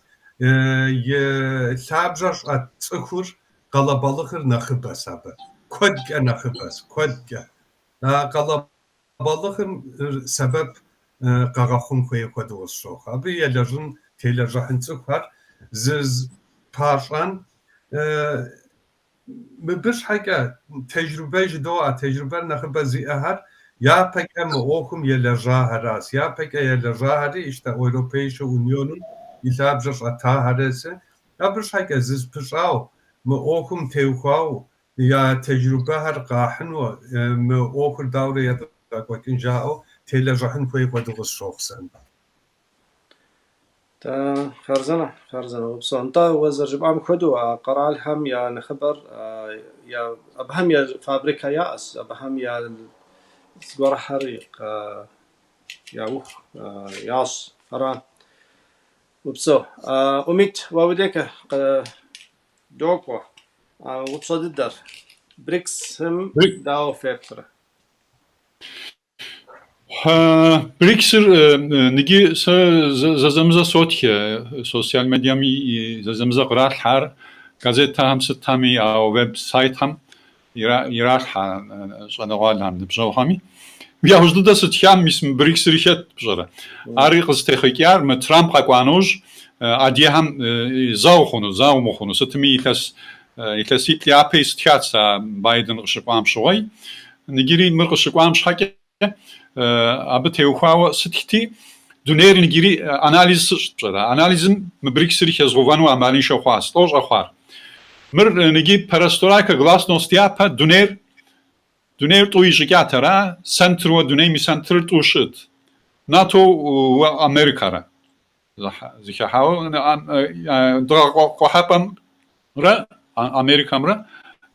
يتابجر أتسكر قلبالغر نخبس أبا كودك نخبس كودك قلبالغر سبب قاقخون كوي كودو الشوخ أبي يلرجن تيلرجحن تسكر زز باشان مبش حاجة تجربة جدوة تجربة نخبة زي أهر يا بكا مؤخم يلرجاها راس يا بكا يلرجاها دي إشتا أوروبيش أونيون يلابجش أتاها راسه أبش حاجة زز بشاو مؤخم تيوخاو يا تجربة هر قاحنو مؤخر دوري يدقاق وكين جاو تيلرجحن كوي كودو الشوخ سن تا خرزنا وبصنطا وزرجب عم خدو قرال هم يا نخبر يا أبهم يا فابريكا يأس أبهم يا سجارة حريق يا وح ياس فرا وبصو أميت ووديك دوقوا وبصو الدر بريكس هم داو فيكترة بريكسر نجي زمزة صوتية سوشيال ميديا مي زمزة قرار حار غازيتا هم ستامي أو ويب سايت هم يراح شنوال هم نبجو همي بيا وجد ده ستيام اسم بريكسر يشت بجرا أري قصتخيكيار من ترامب قانوج أدي هم زاو مخونو ستمي يتلس يتلي أبيس تياتسا بايدن قشقوام شوي نجيري مرقشقوام شحكي أبى تيوخاو ستكتي دونير نجيري أناليز بجرا أناليزم مبريكسر يخزغوانو عمالين شخواس توج أخوار مر نجي براستورايكا غلاسنوستيابا دونير تويجيكا ترى سنتر ودوني مي سنتر توشت ناتو وأمريكا زي حاو دغا حبم را أمريكا مرا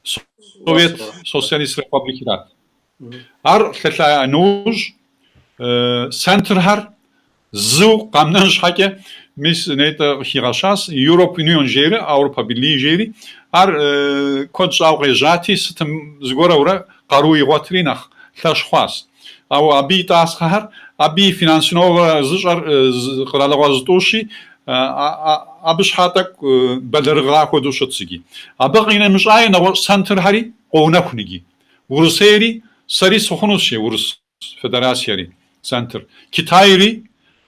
سوفيت سوسياليست ريبابليكات ار خلا نوج سنتر هر زو قامنش حكي مس نيتا خيراشاس يوروب يونيون جيري اوروبا بيلي جيري ار كود جاو ريجاتي ستم زغورا ورا قروي غوترينخ تاش خواس او ابي تاس هر ابي فينانسينو زجر قرالا غازطوشي ابش حاتك بلرغا كودوش تسجي ابغينا مش عين سنتر هري قونا كنيجي ورسيري سري سخونوشي ورس فدراسيري سنتر كيتايري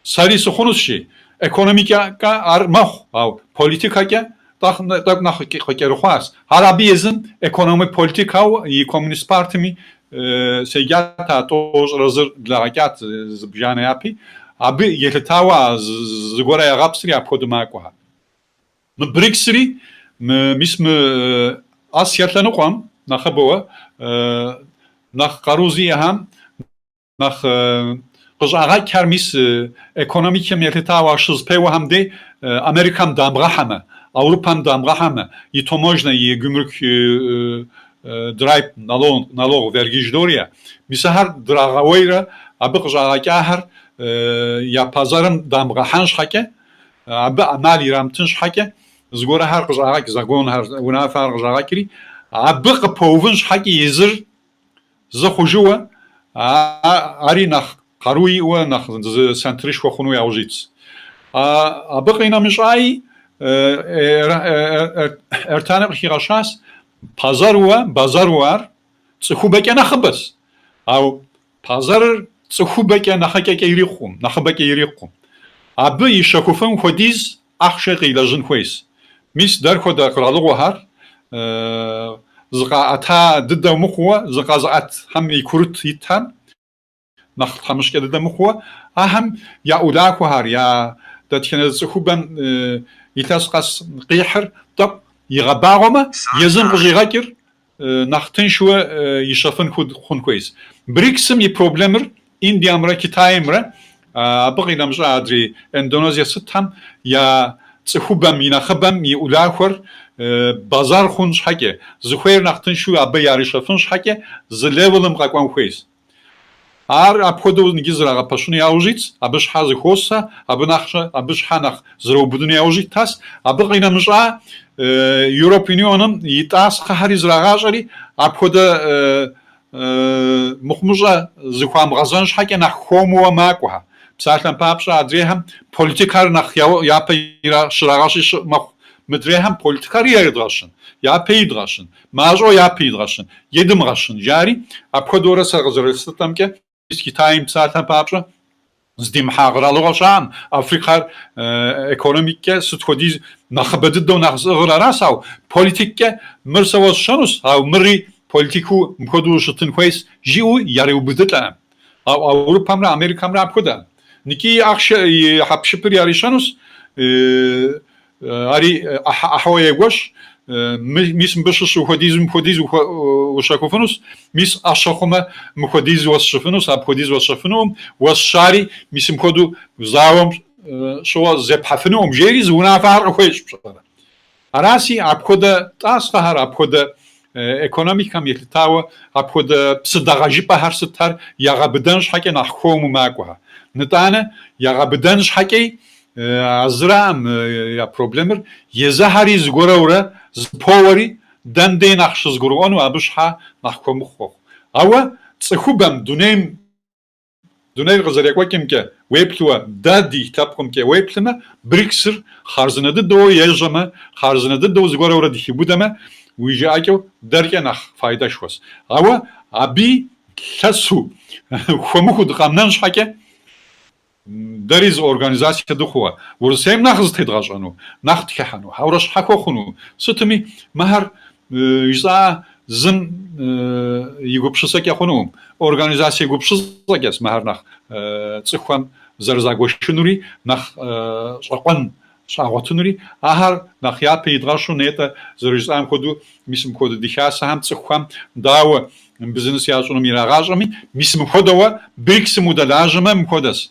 سري سخونوشي ايكونوميكا ار مخ او بوليتيكا تاخ نخ كيرخواس عربيزم ايكونوميك بوليتيكا و كومونست بارتي سيجاتا توز رزر دلاغات زبجانا يابي ابي يلتاوا زغورا يغابسري ابودماكوها مبريكسري ميسم اسياتلانوقام نخبوا نخ قروزي هم نخ قجاغا كرميس ايكونوميك ميرتاوا شز بيو هم دي امريكام دامغا هم اوروبام دامغا هم يتوموجنا يگümrük درايب نالوغ vergijdoria misahar dragawira abi قجاغا كهر يا بازارم دامغا حنش حكه ابي امالي رامتنش حكه زغورا هر قجاغا زغون هر ونافر قجاغا كري ابي قبوفنش حكي يزر زخوجوا أرينخ قروي ونخ سنتريش وخنو يوجيت أبقينا مش أي ارتانق خيراشاس بازار وار تخوبك أنا خبز أو بازار تخوبك أنا حكيك يريقهم نخبك يريقهم أبي يشكوفن خديز أخشق إلى جن خويس ميس در خدا قرالو وهر زقاعتها ضد مخوة زقازعت هم يكرت يتهم نخ خمش كده مخوة أهم يا أولاك وهر يا دتكن تخوبن يتسقس قيحر طب يغباغما يزن غيغاكر نختن شو يشافن خون كويس بريكسم يبروبلمر إنديا مرة كيتاي مرة بقي نمجا أدري إندونيسيا ستهم يا تخوبم ينخبم يولاخور بازار خونش حكي زخير نختن شو أبي ياريشافنش حكي زليولم قاقوان كويس أبخدو نجيز راغا باشوني أوجيت أبش حازي خوصة أبش حانخ زرو بدوني أوجيت تاس أبغينا مجا يوروبينيونم يتاس خهاري زراغا جاري أبخدا مخمجا زخوام غزانش حكي نخ خومو ماكوها بساتلن بابشا أدريهم بوليتيكار نخ يابيرا شراغاشي مدريهم بوليتيكار يردغاشن يابي يدغاشن ماجو يابي يدغاشن يدم غاشن جاري أبخدو رسا غزرستم كي كيتايم بساتلن بابشا زديم حاغرا لغاشان أفريقيا إيكونوميكا ستخدي نخبددو نخزغرا راساو بوليتيكا مرسوس شانوس أو مري بوليتيكو مخدو شتن كويس جيو ياريو بدتلام أو أوروبا مرا أمريكا مرا بكدا نكي أخش حبشبر ياريشانوس أري أحوي وش ميس مبشش وخديز وشاكوفنوس ميس أشخوما مخديز وشفنوس أبخديز وشفنوم وشاري ميس مخدو زاوم شو زب حفنوم جيريز ونافعر خويش بشارة أراسي أبخدا تاسفهر أبخدا إيكونوميكا ميلتاو أبخدا بصدقاجي بحر ستار يغابدنش حكي نخوم ماكوها نتانا يغابدنش حكي أزرام يا بروبلمر يزهري زغورورا زبوري دندي نخش زغورونو أبشها نخكم خو أو تسخوبم دونيم غزريك وكيم كه ويبلوا دادي تابكم كه ويبلنا بريكسر خارزنا دو يجمع خارزنا دو زغورورا دي بودما ويجاكو دركه نخ فايدة شوس أو أبي خسو خمخو دقامنش حكي There is organization دخوة ورسيم نخز تدغجانو نخت كحانو حورش حكو خنو ستمي مهر يزا زن يقبشسك يخونوم organization يقبشسك يس مهر نخ تسخوان زرزاغوشنوري نخ شاقوان شاغوتنوري أهر نخ يابي يدغشو نيتا زرزام خدو ميسم خدو ديخاس هم تسخوان داو بزنس ياسونو ميراغاجامي ميسم خدو بريكس مودلاجما مخدس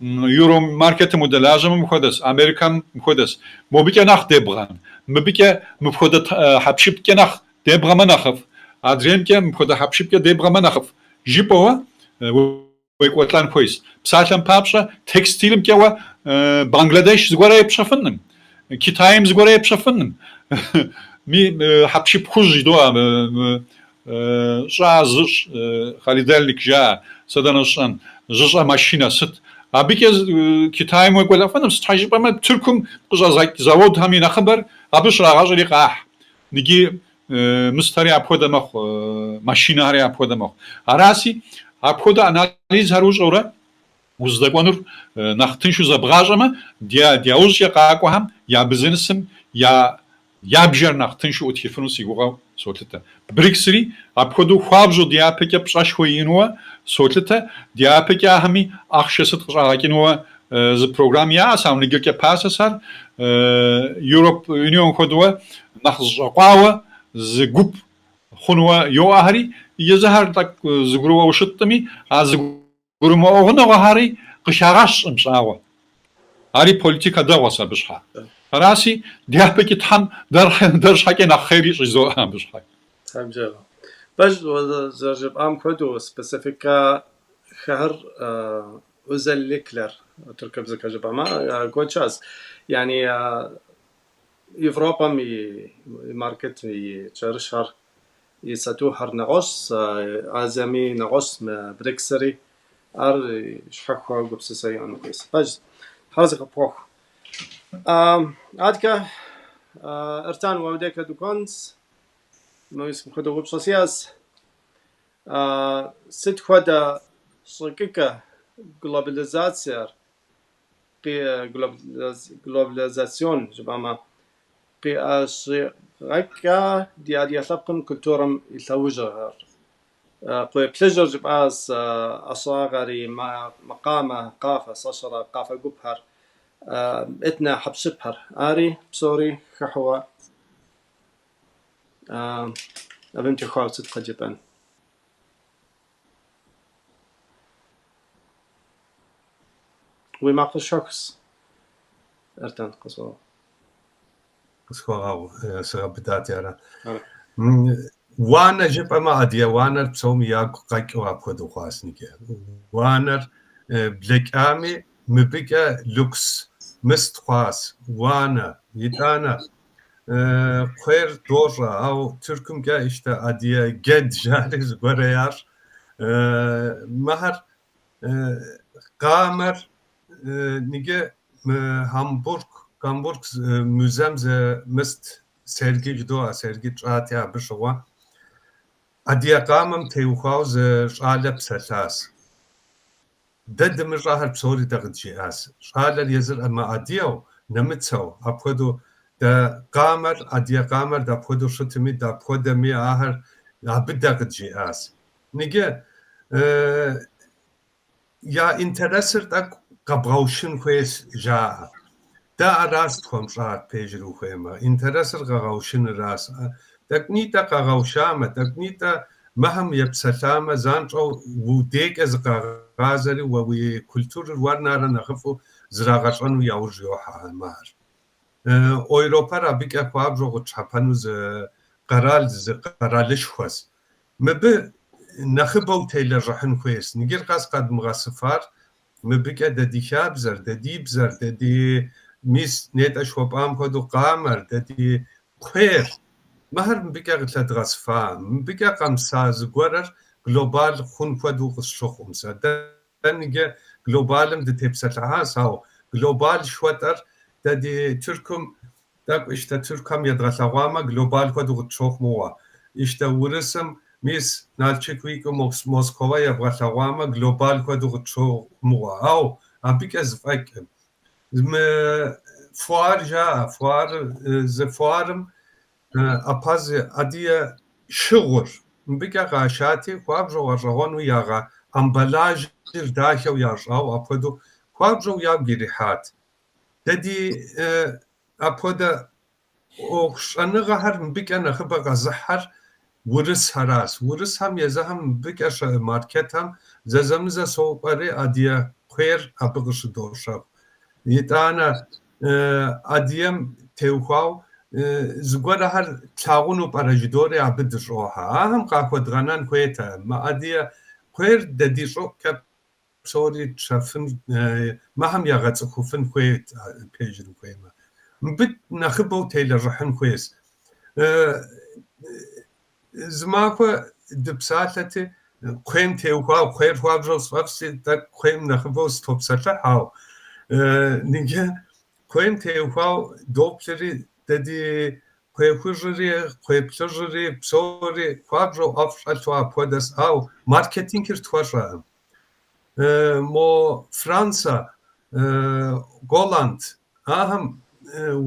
يورو ماركت مودلاجما مخدس أمريكان مخدس موبيكا نخ دبغان موبيكا مخدت حبشبكا نخ دبغما نخف أدريمكا مخدت حبشبكا دبغما نخف جيبوا ويكوتلان كويس بساتلان بابشا تكستيلم كوا بنغلاديش زغورا يبشفنن كيتايم زغورا يبشفنن مي حبشب خوج دوا شازش خالدالك جا سدانشان جشا ماشينا ست أبيك كيتايم ويقول فنم ستحاجب أما تركم قجا زود همي نخبر أبش راجع لقاح نجي مستري أبخد مخ ماشينا هري أبخد مخ أراسي أبخد أناليز هروج أورا وزدقونر نختنشو زبغاجما دياوز يقاقو هم يا بزنسم يا بجر نختنشو أتيفنو سيقوغا سوتلتا بريكسري أبخدو خوابجو ديابكا بشاش خوينوا سوتلتا ديابكا همي أخشست قراغينوا ز برنامج يا سام نيجي كباسة صار يوروب يونيون خدوا نخز قاوة ز جوب خنوا يو أهري يظهر تك زغروا وشتمي از زغروا أغنى وهري قشاغش مشاوة هري بوليتيكا دواسة بشها راسي ديابكي تحن درش حكي نخيري شيء بشها تمام جل بس زرجب أم خدوا سبيسيفيكا خهر وزلكلر تركب زكاة جبامة كوتشاز يعني يوروبا ماركت يشارشهر يساتو هر نغوس أزمي نغوس بريكسري شحكوا وقبسسي أنا كويس بس حرزق بروح عادك ارتان ووديك دوكونس ما يسمى خدو وبص سياس ست خدا شركة globalizacja globalización جبما بأشركة دي يطلقن كلتورم يتوجه بلجر جباس أصاغري مقامة قافة صشرة قافة قبهر اتنا حبشبهر آري بسوري خحوة أبنتي خواه صدقة جبان وما قشوكس ارتان قصوى قصوى سغبدات يارا وانا جب اما اديا وانا بسوم ياق قايقوا ابخدو خاصنيكي وانا بلك امي مبقى لوكس مستخواس وانا يتانا خير دورا او تركم جا işte اديا جد جاريز غريار مهر قامر نيجي Hamburg müzemze mist sergi doğa sergi çatya bişwa adiya qamam teuxauz şalep selas dedim rahar psori dagjias şaler yazır ama adiyo nemitso aphodu da qamer adiya qamer da aphodu şutmi da aphodemi ahar abdagjias nige ya interesser da qabraushın khoes ja da rast vom Schad Pejruchema interesser gauschen ras daknita gaushama daknita maham yepsalama zancho wudek ez gazari wa wi kultur warnara nakhfu zragashanu yawjo hamar Europa rabik akwabjo chapanuz qaral qaralish khwas mebe nakhbo taylor rahin khwes nigir qas qad mghasfar mebika dadikhabzer dadibzer dadi mis neta shopam khodu qamer dadi khair mahar mbika gladras fa mbika qamsa zgwarar global khun khodu qshokhumsa danige globalem de tepsatha saw global shwatar dadi turkum dak işte turkam yadralawama global khodu qshokhmowa işte ursam mis nalchikwiku moskova yadralawama global khodu qshokhmowa aw ambika zfakem fuar ze fuarım apaz adiye şugur mbika gashati kwabjo waronu yaga ambalaj dakhau yarau apodu kwabjo yag girihat dedi apoda o şanıga har mbika nakhba gazhar vuris haras vuris ham yazaham mbika market ham zazamıza soğukları adiye khair abıgışı doşa yitana adiyem teuxaw zgora har tağunu parajidore abdroha ham qaqodganan queta ma adiya quer dedisho kap sori chafın maham yagatsı khufın quet pejru quema bit nakhbo taylor rahin ques zmakwa dipsalati qem teuxaw quer huabjos wafsi da qem nakhbo stopsata haw nige Koim teuxaw dopleri dedi koyhujri koyplujri psori quadro afshalwa podas au marketingir twasha mo Fransa Goland aham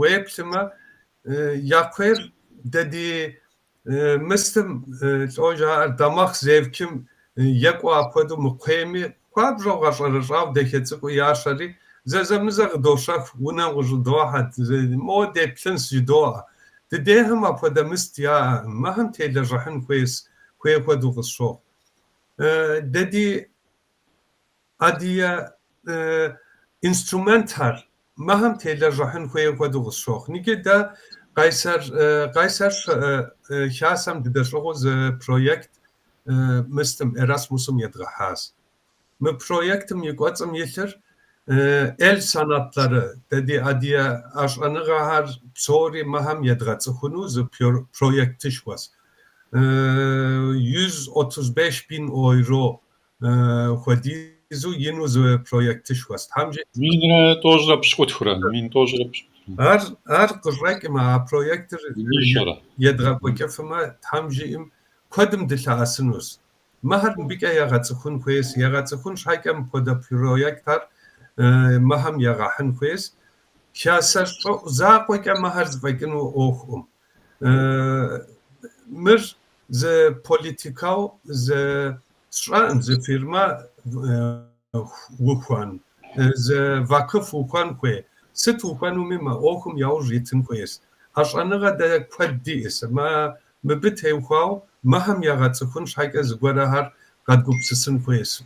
weblima yakwer dedi mistim oja damak zevkim yakwa podu muqemi quadro gasharav dekhetsu yashari zazamıza doşak una ujudohat mo deplens judoa de dehem apodamist ya maham tele rahin ques quequadu qso dedi adia instrumentar maham tele rahin quequadu qso nige da qaysar khasam de shogoz projekt mistem Erasmusum yedrahas me projektim yeqotsam yeler el sanatları dedi adiya aşanıga har psori maham yedratsı hunu projekti şwas 135.000 euro xwedîz изу инуз проектиш васт хамже Мин тоже пшкутхура. Мин тоже ар قرق ما проектер Нишара. يدغا كيفما хамже им кодым дилаасынус махар бика ягацхун хуес ягацхун шайкам кода проектар махам ягахын хуес шасар за койка махар звайкну охум мир ze politikau ze stran ze firma ukwan ze vakıf ukwan kwe sit ukwan umima okum yaw ritim kwes ashanaga da kwaddi is ma mebit hewkhaw maham yaga tsukun shayka zgwara har gadgupsisın kwes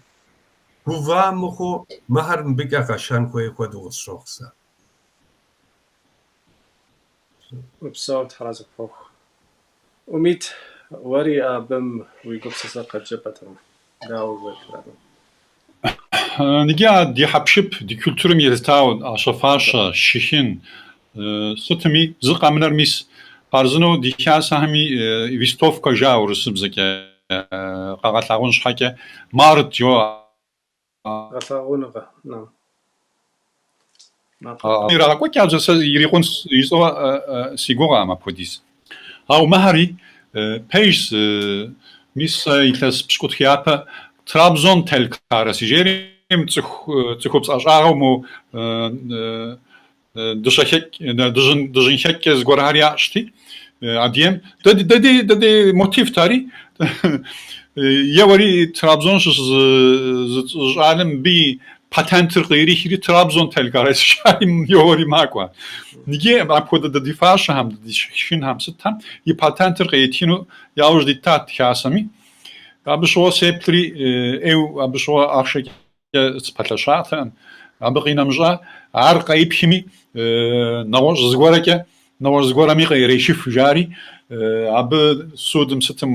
guva mukhu mahar mbika kashan kwe kwadu shokhsa وبصوت حرز فوق وميت وري أبم ويقول سسقة جبتهم داو بكرة Niga di hapşip di kültürüm yertaun aşafaşa şihin sutmi zıqamlar mis qarzno di kasahmi vistovka jaurusum zeke qaqatlagun shake mart yo غثاغونغة نعم ira ko kya sa yiriqun iso sigura ma podis au mahari pejs mis itlas pskuthiapa Trabzon telkarası jerim tsukhups aşağımı dışın hekkez gorharya şti adiyem dedi motiv tari yavari Trabzon zalim bir patentır gayri hiri Trabzon telkarası şarim yavari makwa nige apoda da difaş ham dişin hamsı tam yi patentır gaytinu yavuj dittat khasami Abi şu sepri ev abi şu akşam spatlaşatan abi qinamja arqayb himi nawoz zgorake nawoz zgorami qeyreshif jari abi sudum sitim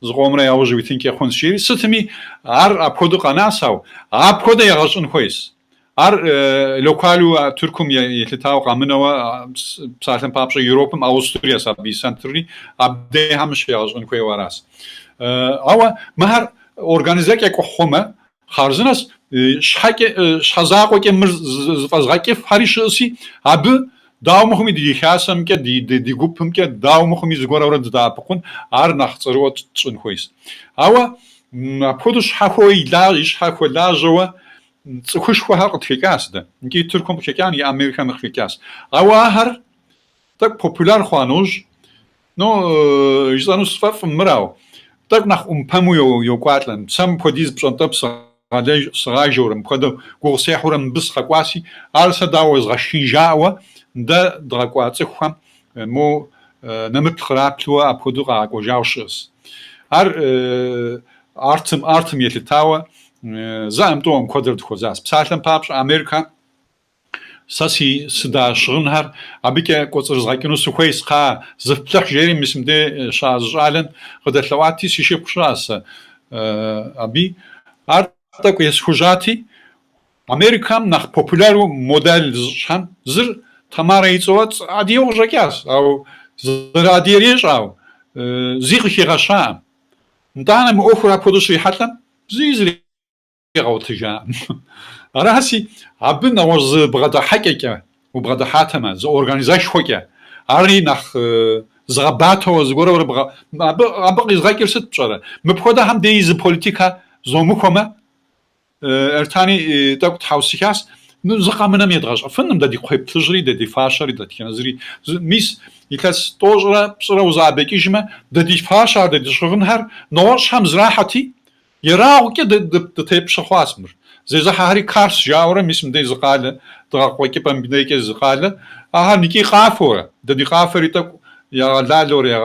zgomra yawoz bitinki khonshiri sitmi ar apodu qanasaw apoda yağışın khoys ar lokalu Türkum yetlitaw qamnawa psalten papsha Europam Avusturya sabi santri abde hamş yağışın khoy varas Ama mahar organize ke kohoma kharznas shazaqo ke zfazqake farishsi ab daumukhmi di khasam ke di gupum ke daumukhmi zgorawra dapqun ar nakhtsrot tsun khois Ama podush hakhoy la ish hakhoy la jowa tskhush kho haqt fikasda ki Türkum kekan ya Amerikan fikas Ama har tak popular khanuj no izanus faf mraw Tak nach pamuyo yokwatlan sam podiz psontap srajorem kodo gorsehuram bis khakwasi alsa dawoz gashinjawa da drakwatse kham mo namit khraptwa apodu qaqojawshis ar artım yetlitawa zam tom kodert khozas psaltan papsh Amerika sasi sida shrinhar abike kotsr zgakinu sukhays kha zfplakh jerim mismde shazalen qadatlawati sishib khshas abi arta kuyes khujati Amerikam nach popularu model shan zir tamara itsovat adiyo jakas au zir adiyerish au zikh khirasham ndanam okhra podushi hatlan zizri gawtija Arasi abin nawoz bğada hakeke u bğada hatama z organizash khoke ari nach zgabato zgoror ab izgakirsit pşara mepkhoda ham deiz politika zomu khoma ertani tak tawsikas nu zqamna medgash afnım da di khoyptjri da di fashari da tkenazri mis ikas tojra pşara uzabekijma da di fashar da di shgın her nosh ham zrahati yaraw ke da tep shkhwasmır Zeza hari kars javra mismde zqale draqwaki pambideke zqale aha niki qafora da di qafari ta ya lalor ya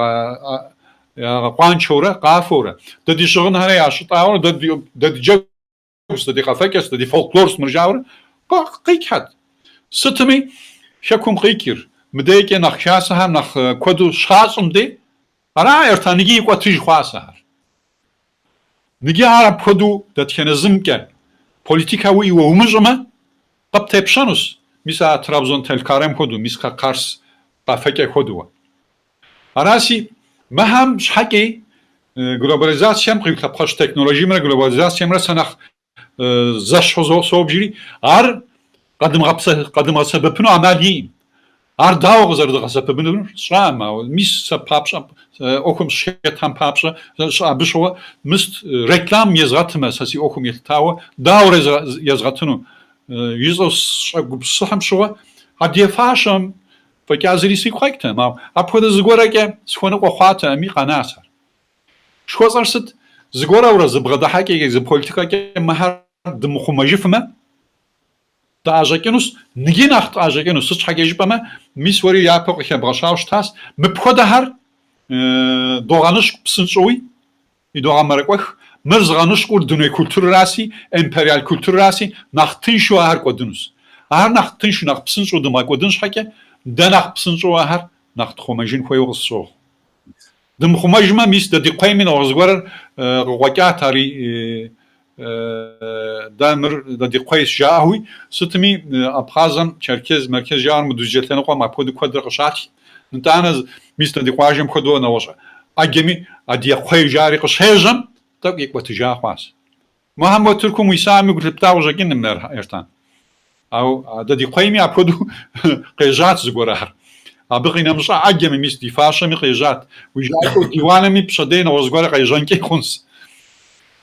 qanchora qafora da di shgın hara yaştawra da di jagus da di qafakes da di folklor smrjavra qikat sitmi shakun qikir mdeke nakhshasa ham nakh kodu shasumde ara ertanigi qatij khwasa nigi arab kodu da tkenazimke politika u umuzma qab tepshanus misa Trabzon telkarem kodu miska Kars qafake kodu arasi maham shaki globalizasyam qilqapqash teknoloji mer globalizasyam ra sanakh زش صوبجري ار قدم غسببنو عمليين ار داو غزر غسببنو شراما ميس سبابشا okum şirketten papşa abişo mist reklam yazgatma sasi okum yeltawa daur yazgatunu yüzos şagubsam şo hadiye faşam fakazrisi qoykta ma apod zgorake skhona qokhata mi qanasar şkozarsit zgora ura zbgada hakege z politikake mahar dmkhumajifma dajakenus niginacht dajakenus sıçhagejbama miswari yapok khabrashawshtas mepkodahar doğanış psınçoy idoğamarakvah mırzganış kurdune kültür rasi emperyal kültür rasi nahtın şu ahar kodunuz ahar nahtın şu naht psınço duma kodunuz hake danah psınço ahar naht khomajin khoyos so dım khomajma mis de diqaymin ozgor gwagatari damır da diqays jahui sıtmi abkhazan çerkez merkez yarmı düzceltene qama podu kodr qşat نتانا ميستا دي قواجم خدو نوجا اجمي ادي خوي جاري قشهجم طب يكبت جا خاص محمد تركم ويسامي قلت بتاعو جاكين مر ارتان او دي قيمي ابودو قيجات زغورار ابغينا مش اجمي ميس دي فاشمي قيجات وجاكو ديوانمي بشدين وزغور قيجان كي خونس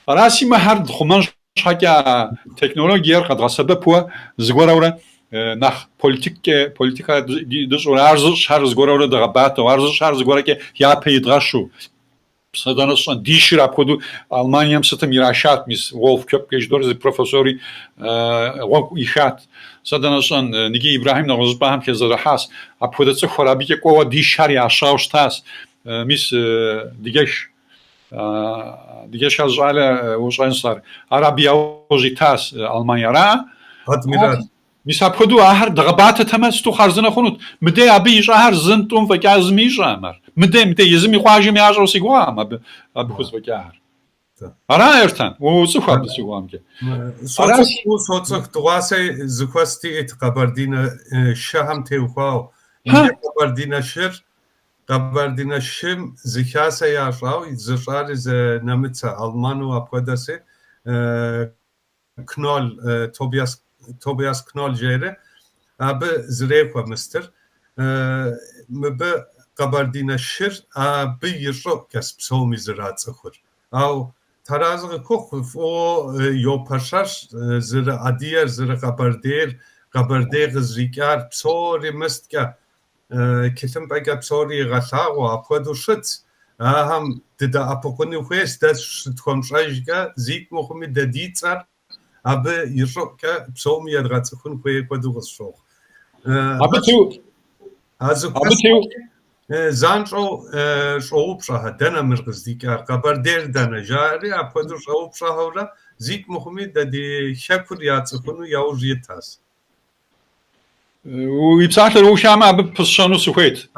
راسي ما هر خمن حاجه تكنولوژيا قد سبب هو زغورا nach politika dus arzış her zgora da gabat arzış her zgora ki ya peydraşu sadanasın dişir apodu Almanyam satım iraşat mis Wolf Köpkeş dorzi profesori işat sadanasın nigi İbrahim Nagozbaham ki zarahas apodu tsı khorabi ki kova dişar yaşavştas mis digeş azale uzanslar Arabiya ojitas Almanyara admiral میسابخدو آهر دغبات تماس تو خارزنا خونود مده ابی آهر زنتون فکازمی جامر مده یزمی خواجم یاجر سیگوام اب خوز فکار آره ارتن و سخواب سیگوام که سوتسخ دواسه زخواستی ات قبردینا شهم تیوخاو قبردینا شم زخاسه یاشاو زشار ز نمتسا آلمانو اپوداسه knol Tobias Knoll jere abi zrevka mister mbe qabardina shir abi yiro kas psomi zrat khur au taraz khokh o yo pashar zra adier zra qabarder zrikar psori mistka ketem baga psori galago apodu shit ham da apokoni khwes das tkhomshajga zik mokhmi daditsar aber yirokka psomi yadratskhun khoye kodugos shokh also zancho shopsha dana mirgzdikar qabarder dana jari apodu shopsha hora zik mukhmi dadi shakur yatskhunu yawjitas ويبصحل هو شامع ببسشانو سويت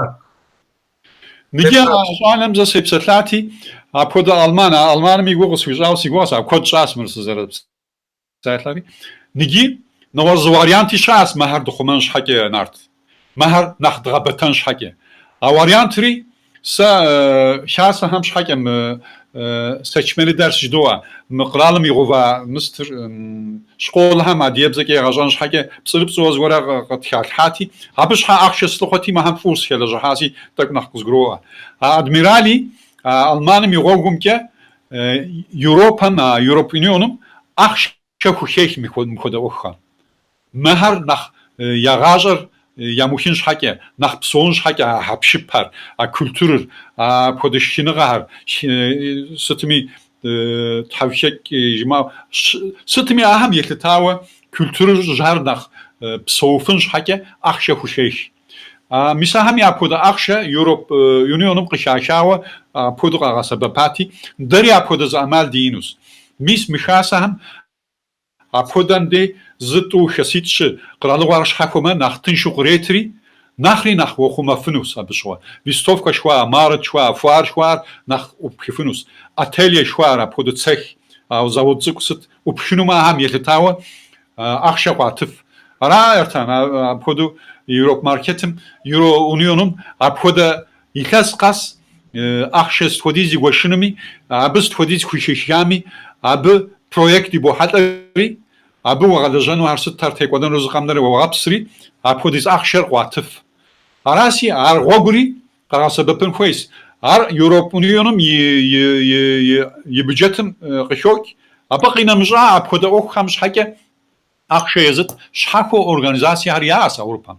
نجي عالم زي سبسلاتي أبود ألمان ميقول سويجاو سيقواس أبود شاس مرسزرب ساعتلاري نجي نواز واريانتي شاس مهر دخمنش حكي نارت مهر نخد غبتنش حكي واريانتري شاس همش حكي seçmeli ders jdoa mqralım yuva mr şkol ham adiyebzeki gajan shake psirip soz gora qatkhati habsh ha akhshs luqati ma ham furs khela jahasi tak naqz groa admirali almanım yogum ke Europa Unionum akhsh khukh mikhoda okhan mahar nakh yagajar yamuhin shake nakh pson shake hapshipar a kultur a podishini gar sitmi tavshek jma sitmi ahamiyetli tawa kültür jarnakh psofun shake akhsha khukh misaham yapoda akhsha Europe Unionum qishashawa podqa gasabapati darya podaz amal dinus mis mikhasam apodan de zıtu xasitşi qralıwarş hakuma naxtın şuqretri naxri nax woxuma funus abşwa vistovka şwa marat şwa fuar şwa nax upxifunus atelier şwa apodu tsekh au zavodzuksut upxunuma ham yeltawa akhsha qatif ara ertan apodu Europe marketim Euro Unionum apoda ikhas qas akhsha stodizi goshunumi abst stodiz khushishami ab برويكتي بو حتري أبو غالجانو هرست ترتيق ودن رزقامدر وغابسري أبو ديز أخشر قاتف أراسي أرغوغري قراسة ببن خويس يوروبونيونم يبجتم قشوك أبقينا مجرى أبو دا أوك خمس حكا أخشى يزد شحكو أورغانيزاسي هرياس أوروبا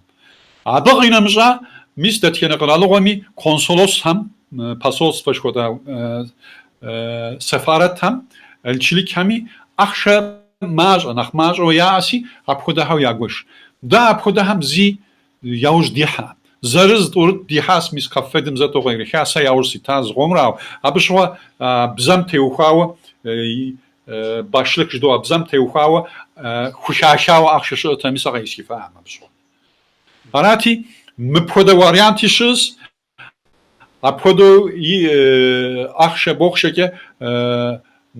أبقينا مجرى ميس دتينا قرالوغمي كونسولوس هم باسولس فشكودا سفارت هم الچليك همي أخشى ماج نخ ماج وياسي أبو دا هاو ياغوش دا أبو دا هم زي يوج ديحا زرز دورت ديحاس ميس كفدم زاتو غير خاصة يورسي تاز غمراو أبشوا بزم تيوخاو başlık jdo abzam teuxawa xushashawa axshashu tamisa qayski faham absho arati mpoda varianti shiz aphodo axsha boxshake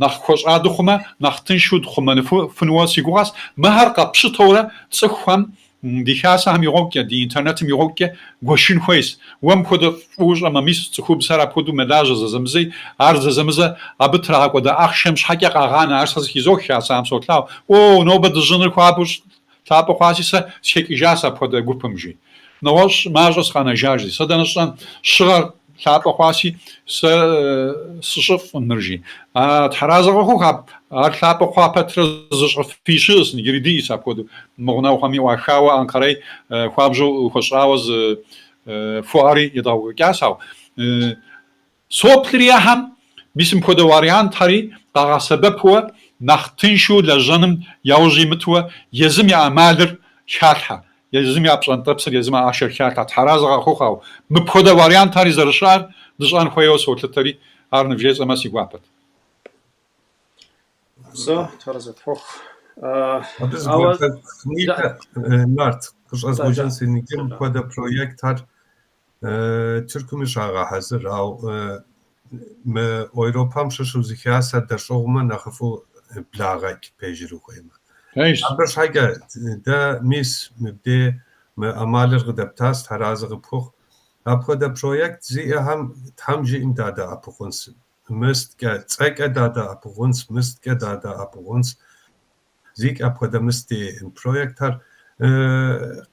nach khosh adukhma nach tinshud khuma funwa siguras mahar qapshi tora tskham dihasa ham yogke di internet ham yogke goshin khois wam khoda uj ama mis tkhub sara phodu medaja zamzi arz zamza abtra qoda axsham shhaqa qagana arsaz khizok khasa am sotlaw o nobad jnr khabush tapo khasisa shekijasa phoda gupumji nosh majos khana jarji sadanashan shgar tapo khasi sshf energy tharazagho khab tapo khapatra zshf fishis nigridis aphodu mognaw khami wa khawa ankaray khabjo khosrawaz fuari yadaw gasaw sopliya ham misim phoda variant hari qaga sebeb huwa nakhtinshu la janım yawji mitwa yazım ya amalir shatha yazım ya psantapsir yazım ashar shatha tharazagho khaw miphoda variant hari zarshar dışan khoyos otlatari arnvjes amasi gwapat So, tarazat hoch. Biz Aber Nart, az gojansi nikim koda projekt har Türkümüş ağa hazır au me Europam şuşu zikasa da şoğuma naxfu blağak pejru khoyma. Eis Aber şayga da mis de me amalir gdaptas tarazı pux apkoda projekt zi hamji imdada apukhons müstge tseka dada apukhons müstge dada apukhons zik apkoda müsti in projekt har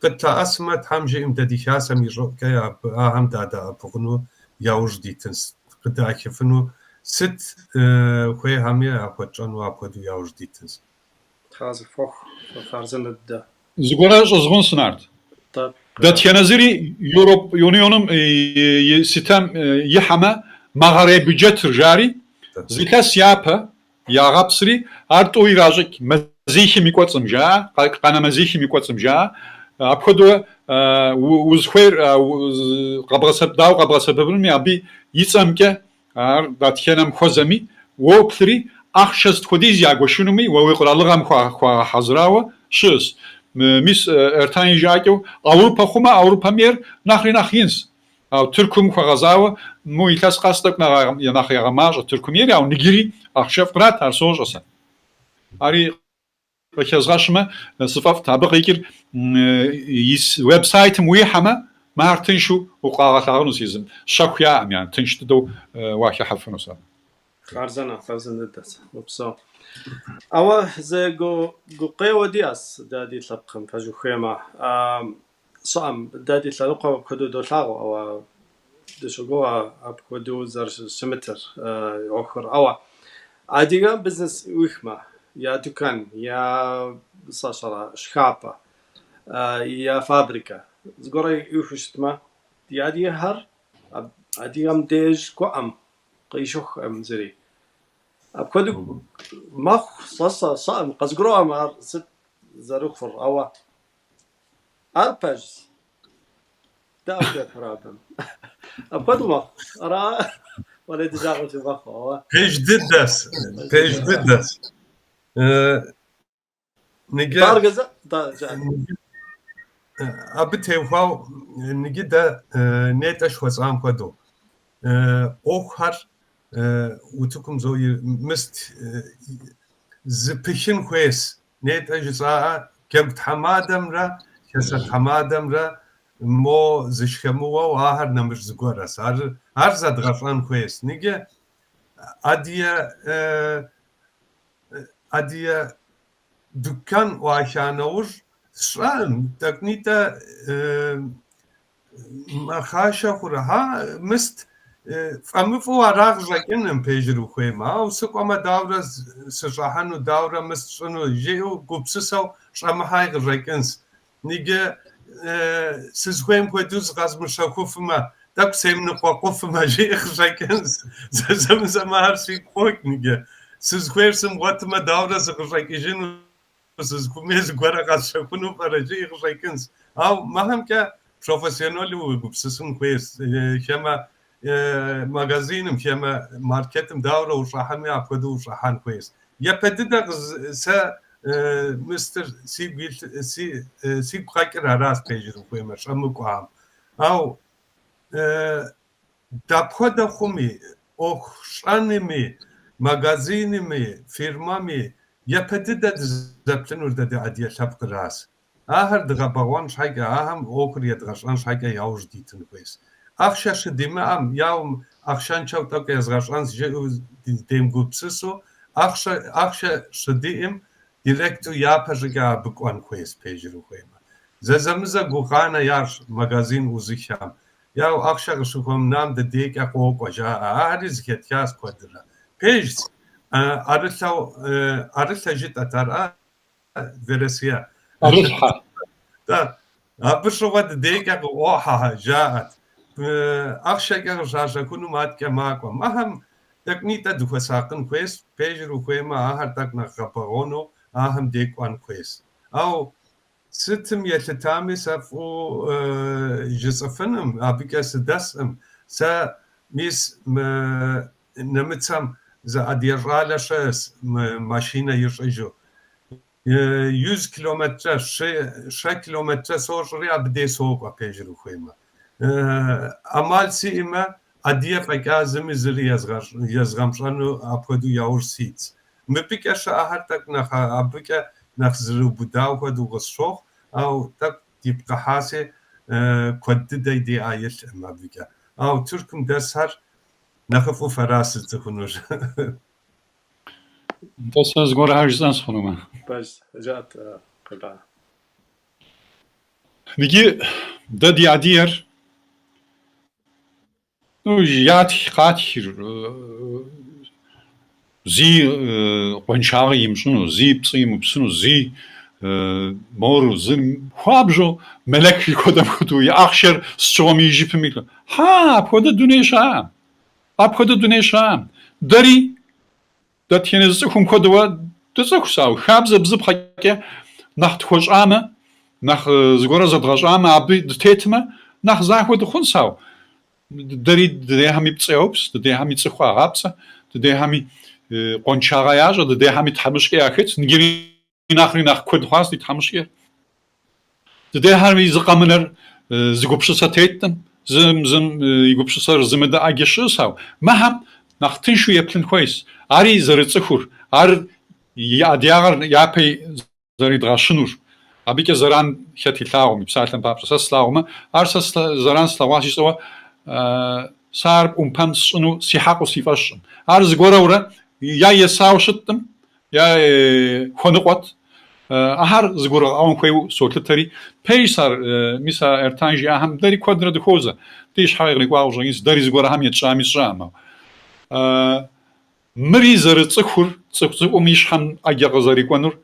qitla asmat hamji imdadi khasa mi roka ya ham dada apukhnu yawj ditins qida khifnu sit khoy hamya apotran wa apodu yawj ditins tarazat hoch. Farzandet da. zgoraj ozgon snart Tab. داتيانزري يوروب يونيونم سيتم يحما مغاري بجت رجاري زيكا سيابا يا غابسري ارتو يراجك مزيخي ميكوتسم جا قانا مزيخي ميكوتسم جا ابخدو وزخير قبرسب داو قبرسب بلمي ابي يتسمكه داتيانم خوزمي وبثري اخشست خديز يا غوشونمي ويقرالغم خو حزراو شس mis ertan yjakev Avrupa xuma Avrupa mer nakhri nakhins au Türküm khagazawa mu ilas qastak ya nakhiga maj Türküm yer au nigiri akhshaf qrat arsoj asa ari khazgashma sifaf tabiq ikir is website muihama martin shu uqaghatlarnus izim shakya yani tinshdo wakha hafnusa Farzandet das. So. أوا زي جو قيو دياس دادي تلقم فجو خيمة صام دادي تلقى بكدو دولار أو دشو جوا بكدو زر سمتر آخر أوا عادية بزنس ويخمة يا دكان يا صاشرة شكابة يا فابريكا زغوري يوشتما ديادي هر عادية مديج كوام قيشوخ زري أبكدو مخ صصا صام قزقروا مار ست زروخفر أوا أربج داوكت حرابم أبكدو مخ أرا ولا تجاوز مخ أوا pej didas nige تارجز دا جا abi tevhav nige da net ashwas am kodo okhar utukum zo mist zipichin khwes net ajza kemt hamadamra kesat hamadamra mo zishkhamuwa wa har namr zgoras har zadghafan khwes nige adia أدي دكان وعشانور شان تقنيتا ما خاشة خورها مست فمفو عراق ركنم بيجرو خيما وسقوا ما داورة سجاهن داورة مست شنو جيو قبسسو شامهاي ركنس نيجي سزخيم كودوز غاز مشاكوف ما دك سيمن قوقف ما جيخ ركنس زم هرسي قوك نيجي سزخيرسم وقت ما داورة سجاكيجين سزخميز غورا غاز شكونو برجيخ ركنس أو ما هم كا بروفيسيونال وقبسسم كويس كما ماغازينم كما ماركتم داورة وشاحن يعقدو وشاحن كويس يبدأ سا مستر سي بخاكر هراس بيجرو كويمش أمكو عام أو دابخدا خومي أخشانمي ماغازينمي فيرمامي يبدأ زبطن ورده عدية شبق راس آهر دغباوان شايقا آهم أوكر يدغشان شايقا ياوش ديتن كويس أخشى شديما أم يوم أخشان شوتك يزغشان جيو ديم غوبسسو أخشى شديم ديركتو يابجا بقوان كويس بيجرو كويما زمزا غوخانا يارش مغازين وزيشام ياو أخشى شوكم نام ديك أقوق وجاء أهرز كتياس كودرا بيجز أرثا جيت أتارا فيرسيا أرثها دا أبشوات ديك أقوها جاءت أخشى كرجاجا كونو مات كماكو مهم تقنيتا دوخا ساقن كويس بيجرو كويما آهر تقنا خبرونو آهم ديكوان كويس أو ستم يتتامي سافو جسفنم أبيكا سدسم سا ميس نمتسم زا أديرالا شاس ماشينا يرجو 100 كيلومتر 6 كيلومتر سوشري أبدي سوق بيجرو كويما أمال سيما أدية فكازم زري يزغم شانو أبودو ياور سيت مبيكا شاهر تك نخ أبيكا نخزرو بداو كدو غشوخ أو تك تبقى حاسة كود دي آيش أما بيكا أو تركم دسهر نخفو فراسة تخنوش Das ist gut, hast du das genommen. بس جات قبعة Digi, da die Adier, nu jat qatir, zi qonchari imshunu, zi psim psunu, zi mor zim khwabjo melek kodam kutu yakhsher schomi jipmik. Ha, khoda dunesha. Ab khoda dunesha. Dari dat yeniz khum kodwa tsakhsaw khabz bzib khake nacht khoshama nach zgora zadghashama abi tetma nach zakhod khunsaw داری همی بسیابس داری همی تخواه غابس داری همی قنچاقیاج داری همی تمشکی اخیت نگیری نخری نخ کد خواست دی تمشکی داری همی زقامنر زگوبشسا تیتم زم یگوبشسا زمده آگیشه ساو ما هم نخ تنشو یپلن خویس آری زرت سخور دیگر یاپی زری دراشنور ابی که زران خیلی لاغمی بساتن پاپس سلاغمه آرس زران سلاغاشی سوا صار پمس انو سیحاق و سیفاش عرض گورا یا یساوشتم یا خنقات هر زگورا آن کوی سوتلتری پیسر میسا ارتانجی هم داری کدر دخوزه دیش حقیقی قاوجنیس داری زگورا هم یتشامی شام مریض رتسخور تسخور امیش هم اگر غزاری کنور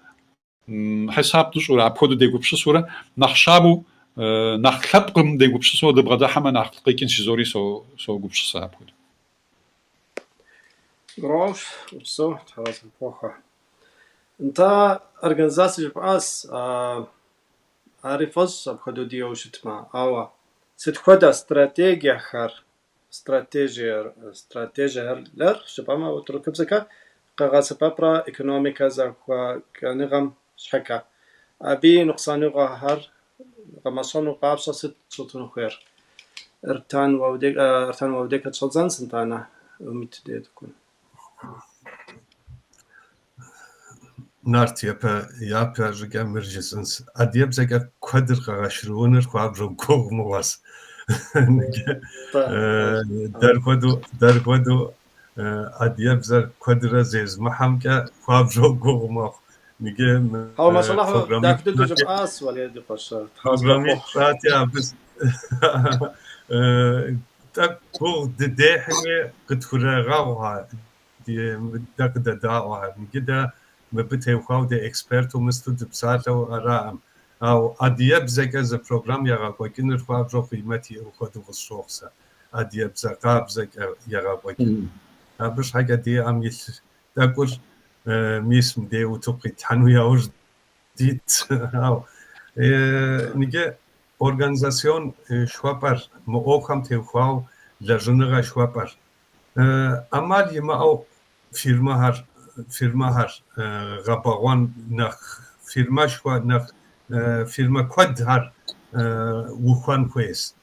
حساب دوش ورا پود دیگوبش سوره نخشابو نخلبقم دیگوبش سو دبغدا حما نخلقی کن شزوری سو گوبش ساب بود. غروش وصو تحرز البوخة. أنت أرجنزاسي بأس عارفز بحدودية وشتما أو ستخدا استراتيجية خر استراتيجية لر شبما وتركب زكا قاعد بابرا إقتصادية زكوا كنغم شحكة أبي نقصان غهر قمصان وقابس ست صوتون خير ارتان ووديك تصدزان سنتانا ومتدي تكون نارت يابا جا مرجسنس أديب زكا قدر غاشرونر خواب جو كوغ مواس در خودو ادیاب زر کدر زیز محمد خواب جو گومخ میگه هاو ما شاء الله پروگرامی داك دو جب اس ولا يدي قش پروگرامی فاتي بس تا کو ده حمي قد فرغاوها دي دك داوها میگه ده مبته خو ده اکسپرت و مستود بساته و ارام او ادیاب زک از پروگرام یا کوکن خواب جو قیمتی خود و شخصه ادیاب زقاب زک یا کوکن بش حاجه دي ام يش تقول ميسم دي وتبقي تحنو يا وج ديت او نيجي اورغانيزاسيون شوابر موخم تيخواو لجنغا شوابر امال يما او فيرما هر غباوان نخ فيرما شوا نخ فيرما كود هر وخوان كويس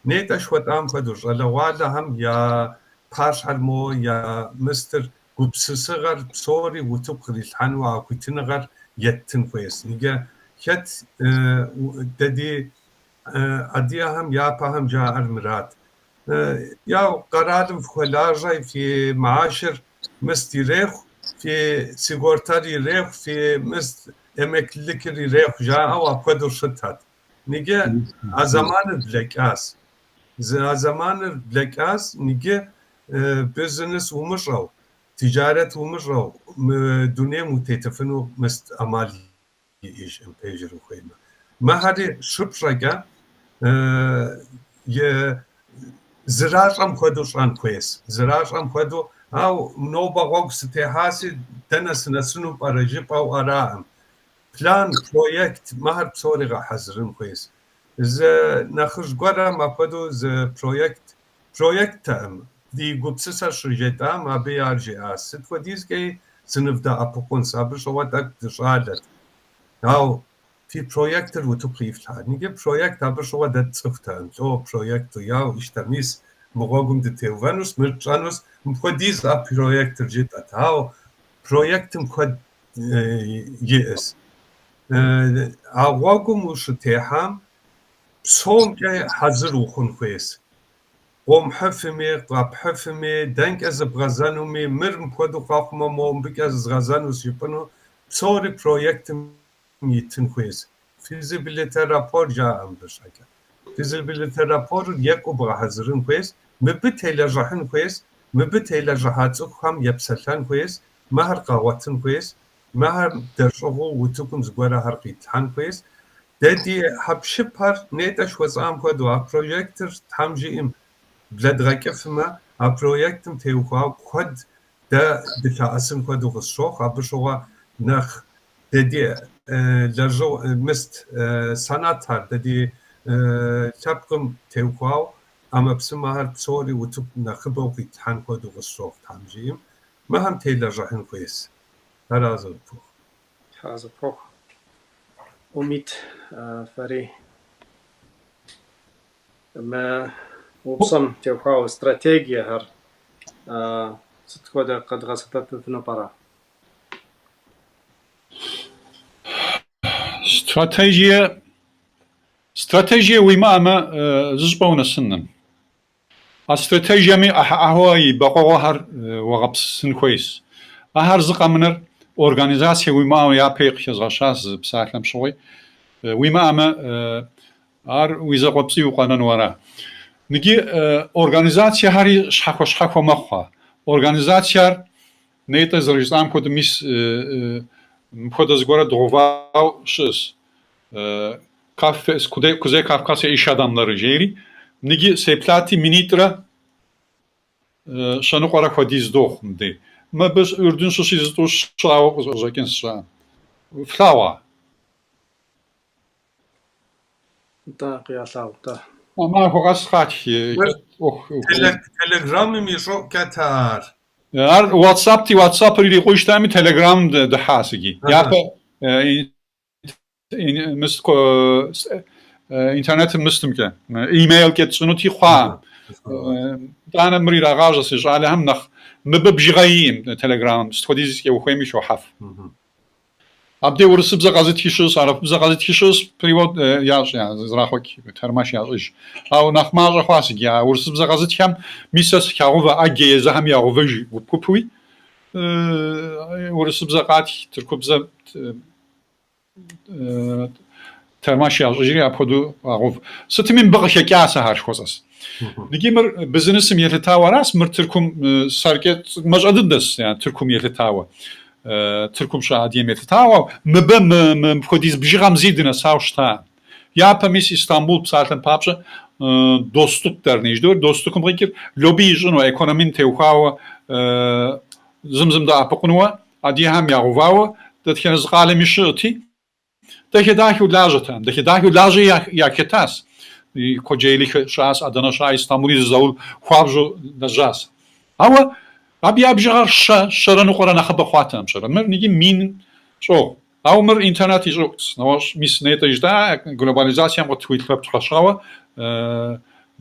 نيتا شوات ام كدوش على والا هم يا باش هرمو يا مستر قبسسغر بصوري وتبقري الحنوة وكتنغر يتن كويس نيجا كت ددي أديهم يا باهم جاء المرات يا قرارم في خلاجة في معاشر مستي ريخ في سيغورتاري ريخ في مست امكلكري ريخ جاء وقدر شتات نيجا زمان بلاك اس زمان بلاك اس نيجا بزنس ومشرو تجارة ومشرو دنيا متتفنو مست أمالي إيش إمبيجر وخيمة ما هذه شبشرة زراعة أم خدوش عن كويس زراعة أم خدو أو نوبة وقت ستحاسي تنس نسنو برجيب أو أرام بلان بروجكت ما هاد بصوري غا حزرن كويس ز نخش قرا ما خدو ز بروجكت تام دي قبسسر شرجتا ما بيارجي آسد وديز كي سنفدا أبوكون سابش ودك دشالت أو في بروجكتر وتقيف لها نيجي بروجكت أبش ودت صفتان تو بروجكت ياو إشتميس مغاقم دتيوفانوس مرجانوس مخديز بروجكتر جدا أو بروجكت مخد يأس أواقم وشتيحام بصوم جاي حزر وخون كويس قوم حفمي قاب حفمي دنك از بغزانومي مرم خودو قاقما موم بك از غزانو سيبنو بصوري بروجكت ميتن كويس فيزيبيليتي رابور جاء بشكل فيزيبيليتي رابور يكو بغحزرن كويس مبتي لجحن كويس مبتي لجحاتو خام يبسلان كويس مهر قاوتن كويس مهر درشوغو وتوكم زغورا هرقيتحان كويس دادي حبشبهر نيتاش وزعام خودو بروجكتر تحمجي بلاد غاكفما بروجكتم تيوخوا خد دا دفاعسن خدو غشوخ بشوغا نخ دادي لجو مست ساناتار دادي شابقم تيوخوا اما بسمهر بصوري وتب نخبوغي تحان خدو غشوخ تحمجيم ما هم تيلا جاهن كويس هرازو بوخ هذا بوخ أميت فري ما وبصم تيوخاو استراتيجيا هر ستكودا قد غسطت في نبرا استراتيجيا ويما أما زجبونا السنن استراتيجيا مي أهواي بقوا هر وغبسن كويس أهر زق منر أورغانيزاسيا ويما يا بيق يزغشاس بساكلم شوي ويما أما أر ويزا قبسي وقانون ورا نجي أورغانيزاسيا هاري شحكو مخوا أورغانيزاسيا نيتا زرجتام كود ميس مخود زغورا دوغاو شس كافس كوزي كافكاسيا iş adamları jeri nigi seplati minitra şanu qara khodiz doxmdi ma biz ürdün susiz tuş şaw zaken şa flawa تا قياساو تا ما هو قصخات تلگرام ميشو كتار واتساب ريلي قوشتامي تليجرام ده حاسقي يابا مستكو انترنت مستمكه ايميل كتسنو تي خوا انا مريد اغاجه سج على هم نخ مببجغيم تليجرام ستوديز كي وخيمي شو حف Abde orası bize gazetişiz, Arap bize gazetişiz, privot yaş yani zrahok termaş yaş. Av nakmaja khasik ya orası bize gazetişem misas kağıt ve agye zaham ya ovej bu pupuy. Orası bize kat Türk bize termaş yaş ya podu av. Sıtımın bakışa kâsa harç kozas. Nigimir business'im yeletawa ras mir Türkum sarket majadındas yani Türkum yeletawa. Türkum şahadiyem yeletawa mbe mkhodiz bjigam zidina savşta. Ya pamis İstanbul psalten papşa dostluk dernejdur. Dostlukum gikir lobi jino ekonomin tevhawa zımzımda apaqunwa adiyam yaguvawa datken zqalem shiti. Dahi lajatan, dahi laji yaketas. Kocaeli şahs, Adana şahs, İstanbul'u zavul, Huavjo najaz. Ama abi abjar şaranı korana xaba xatam şaran. Mer nigi min şo. Ama mer internet izoks. Navaş mis neta ijda globalizasyam o Twitter txaşava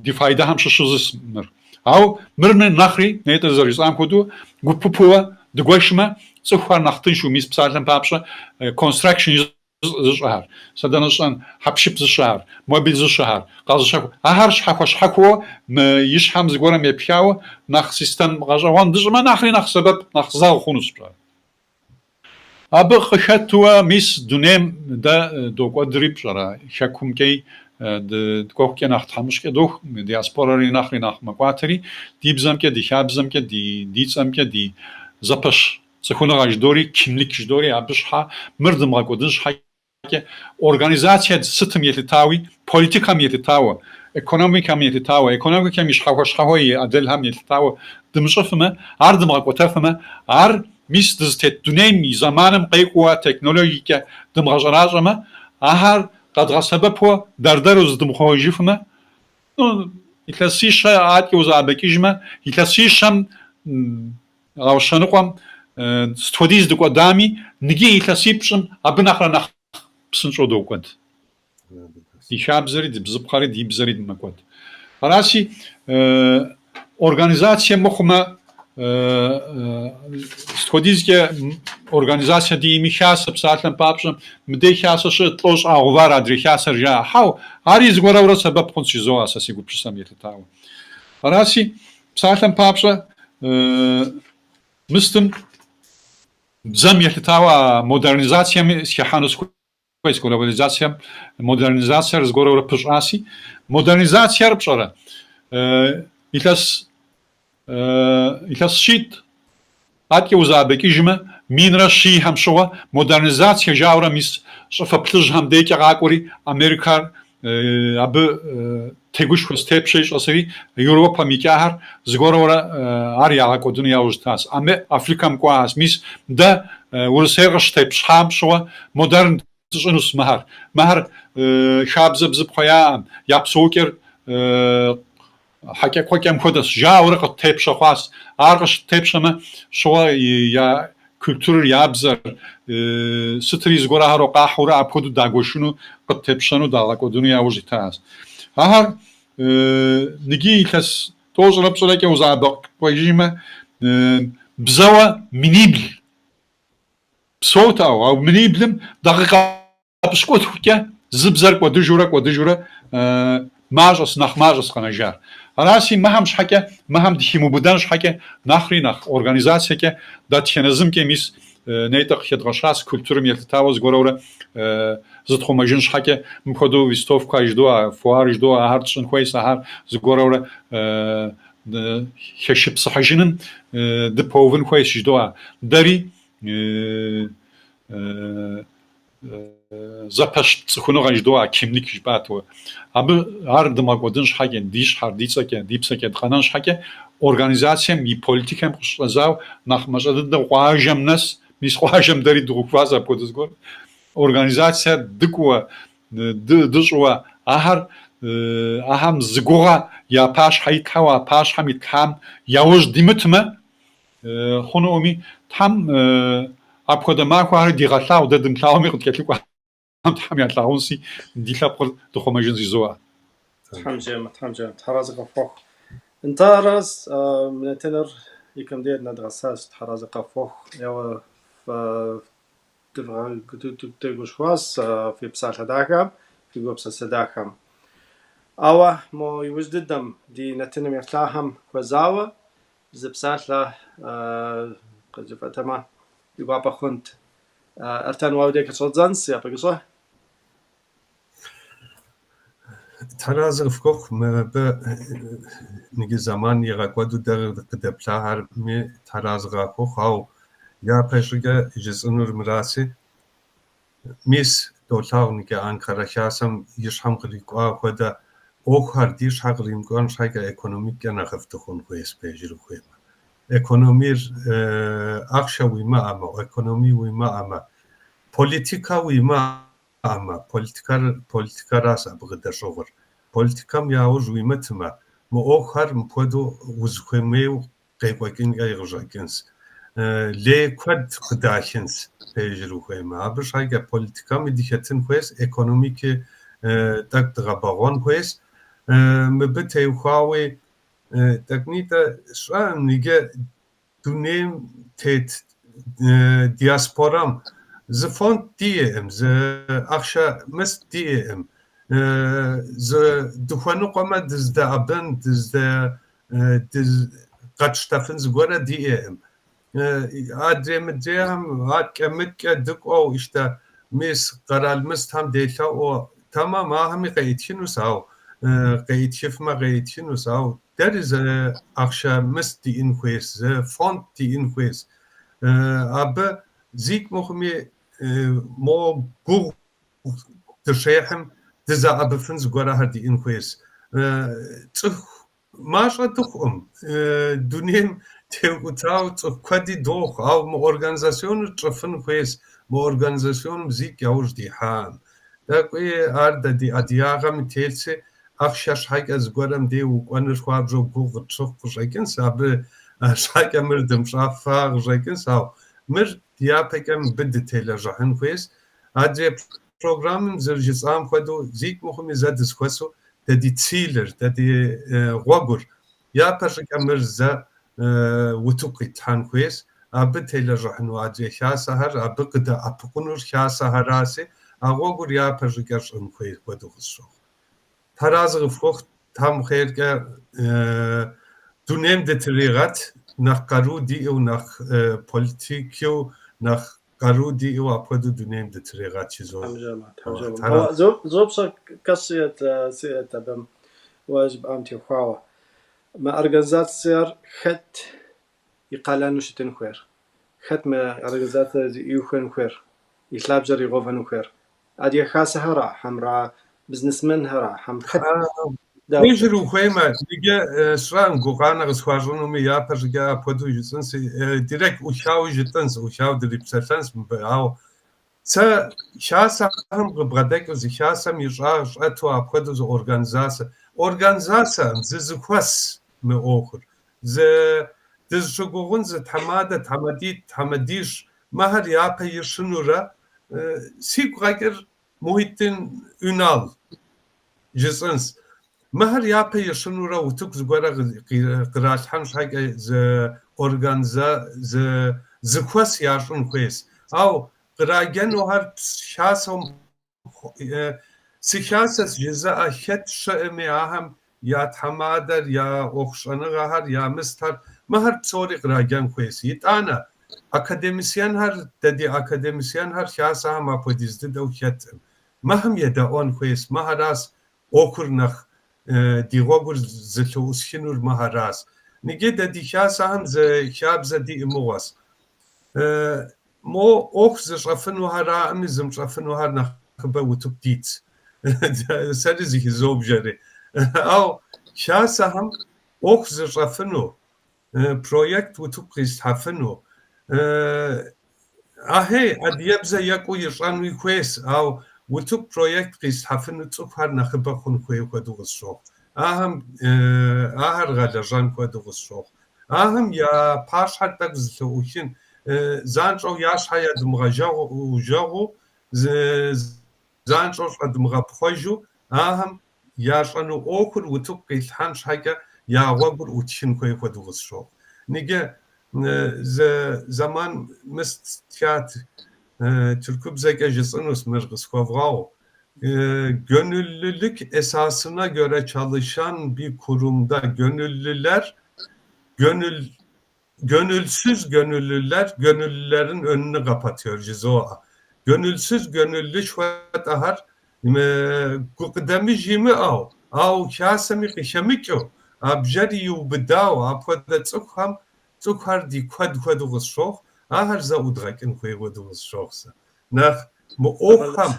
difayda ham şşızız mer. Ama mer naxri neta zarizam kodu gupupuva dgwashma sıxar naxtın şu mis psalten papşa construction zşahar. Sadanışan hapşip zşahar, mobil zşahar. Qazşak. Ahar şhakoş hakwo yiş ham zgoram yapyaw nax sistem qajawan djma naxri nax sebep nax zaw khunus. Abi qşatwa mis dunem da dokwa drip jara. Shakumkey dokya nax thamışke dok diasporari naxri nax makwatri dibzamke dihabzamke ditsamke di zapaş. Sıxunağaj dori kimlik jidori abşha mırdım qakodış organizacja system yelitawi, polityka yelitawa, ekonomika yelitawa, ekonomika mish xahoyi adel ham yelitawa, dımşıfımı, ar dımaqotafımı, ar mis dıztet dünem zamanım qayqwa teknolojike dımğajarajımı, ahar qadğa sebepo dardaruz dımxojifımı, itlasişa atki uzabekijme, itlasişam rawşanıqam stodiz dqodami, nigi itlasipşım abınaxranaq psınço dokad. İşabzeri dibzıpxari dibzeri dmakad. Arasi organizatsiya muxma stodizke organizatsiya diyimi xasab saatlan papşım mde xasaşı tloş ağvar adri xasar ja hav ariz goravra sebep xunçi zo asasi gupşsam yetetav. Arasi saatlan papşa mıstum zam yetetawa modernizatsiya mi xahanus globalizacja, modernizacja zgorora pszasi, modernizacja pszara. İlas shit atki uzabekijme minra shi ham showa modernizacja jawra mis şafa plj ham deki qaqori Amerika abi tegush stepshish asri Europa mikahar zgorora ar yaqa dunya uztas. Ame Afrikam qas mis da urseq stepsh ham showa modern Tşınus mahar şabzı bzıp koyam yapsoker hakek koyam kodas javra tepşa xas arqış tepşama şoa ya kültür yabzar striz gora haro qahura apkodu dagoşunu qat tepşanu dalak dünya ujitas ahar nigi itas tozrap solake uzabaq pojima bzawa minibl psota au miniblim daqiqa Pşkot hukya zıbzar ko dijura majas nach majas kanajar. Arasi maham şhake maham dihimu budan şhake nakhri nakh organizatsiya ke datchenizm ke mis neyta khedgashas kültürüm yeltavaz gorovra zıtxomajin şhake mkhodu vistovka jdo fuar jdo hartşin khoysa har zgorovra kheship sahajinin de povin khoys jdo dari zapaş sıxunu jdoa kimlik jbatı. Abi ar dmagodın şhagen diş har ditsake dipsake dxanan şhake organizasyam i politikam xlazav naxmajadı da qajam nas mis qajam dari dugvaza podizgor organizasiya dikwa dışwa aham zgora ya paş haytawa paş hamit ham yavuj dimitme xunu omi tam apkodama qar digatlaw dedim tawmi qutketluk tam yatlağınsi dilapqol doxomajin zizoa. Tamam. Tarazı qafok. Intaraz minteler ikim diye nadgasas tarazı qafok ya تقولش خواص في بساطة داكم في قبصة سداكم أوا مو يوجد دم دي نتنم يفتاهم كوزاوة زبساطة قد جفتما يقابا خنت أرتان واوديك صوتزانس يا بقصة تراز فكوخ ما ب نيجي زمان يغاقودو در قدبلا هرمي تراز غاكوخ أو يا بشجع جزء مراسي ميس دولار نيجي أنكارا شاسم يشحم غريقوا كودا أوخر ديش حق ريمكوان شايكا إيكونوميك أنا خفتخون خويس بيجرو خويما إيكونومير أخشى ويما أما إيكونومي ويما أما بوليتيكا ويما أما بوليتيكا راسا بغدا شغر بوليتيكام ياوج ويما تما مو أوخر مبودو وزخويميو قيقوكين غيغجاكينس لي كود قداشنس بيجرو خويما أبش هايكا بوليتيكام ديكتن خويس إيكونوميكي تاك دغباغون خويس مبتي وخاوي تكنيتا شان نيجا دونيم تيت دياسبورام ز فونت دي ام ز اخشا مس دي ام ز دخانو قما دز دا ابن دز دا دز قاتشتافن زغورا دي ام ادريم ديهم هات كمت دك او اشتا مس قرال مس هم ديتا او تمام ما هم قيتشنو ساو قيتشف ما قيتشنو ساو that is اخشا مس دي انكويس فونت دي انكويس aber زيك مخمي مو بو تشيحم دزا ابفنز غورا هدي انكويس ماشا تخم دونيم تيوتاو تقدي دوخ او مو اورغانيزاسيون ترفن كويس مو اورغانيزاسيون زيك ياوج دي حام داكوي اردا دي ادياغم تيلسي اخشاش حاجه از غورم دي وقنر خواب جو بوغ تشوف كوشاكن ساب شاكا مردم شافا جاكن ساو مر ديابكم بد تيلا جهن كويس ادري بروجرام زرجس ام خدو زيك مخمي زادس كوسو ددي تسيلر ددي غوغور يا باشك مرزا وتوقي تان كويس اب تيلا جهن وادري شاسا هر اب قدا ابقنور شاسا هراسي غوغور يا باشك ان كويس خدو خشو تراز فروخت تام خيرك دونيم دتريغات nach Garudi und nach Politikio nach Garudi und apoi dunem de tregaci zo. زوبسا قصية سيئة بم واجب أمتي وخاوة ما أرجزات سير خت يقالانو شتن خير خت ما أرجزات يوخن خير يطلب جري غوفن خير أدي خاصة هرا حمرا بزنسمن هرا حم خت نيجرو خويما ديجا شران غوغانا غسواجونو مي يا برجا بودو جسنس ديريك وشاو جتنس وشاو دريبساتنس مباو ца شاسام غبردك زيشاسام يجاش اتو ابودو ز اورغانيزاسا ززخواس مي اوخر ز دزشوغون ز تماديش مهر يابا يشنورا سيقاگر Muhittin Ünal جسنس مهر يابا يشنورا وتوك زغورا قراشان شاي ز اورغانزا ز كواس ياشون كويس او قراجن وهر شاسم سياسس جزاء شت شئمي اهم يا تمادر يا اوخشانغهر يا مستر مهر بصوري قراجن كويس يتانا akademisyen her dedi akademisyen her şahsa ama podizdi devlet maham yeda on koyes maharas okurnak diğogur zıtuşinur maharas nige dedi şahsa ham ze şabza di imuwas mo ok zşafın hara amizm şafın har nach bawutup dit seri zich zobjeri au şahsa ham ok zşafın projekt vutup qishafın ahey adiyabza yaku yishanu kwes aw wutuk projekt qis hafnu tsukar nakhba khun khoyuqadugusho aham ahar galajan kodugusho aham ya pash hatta gzluhin zancho yash hayad mghajagu ujagu zancho admgha khoju aham yashanu okur wutuk qis hansh haga ya wagur utshin khoyuqadugusho nige zaman mist tiyat Türk'ü bize gecesiniz mırgız kovrağı. Gönüllülük esasına göre çalışan bir kurumda gönüllüler, gönülsüz gönüllüler gönüllülerin önünü kapatıyor cizoa. Gönülsüz gönüllü şuat ahar kukdemi jimi av kasemi kişemikyo abjari yu bidao apkoda tsukhar di kwad gusroh ahar za udrakin kuygu gusrohsa nah mu okham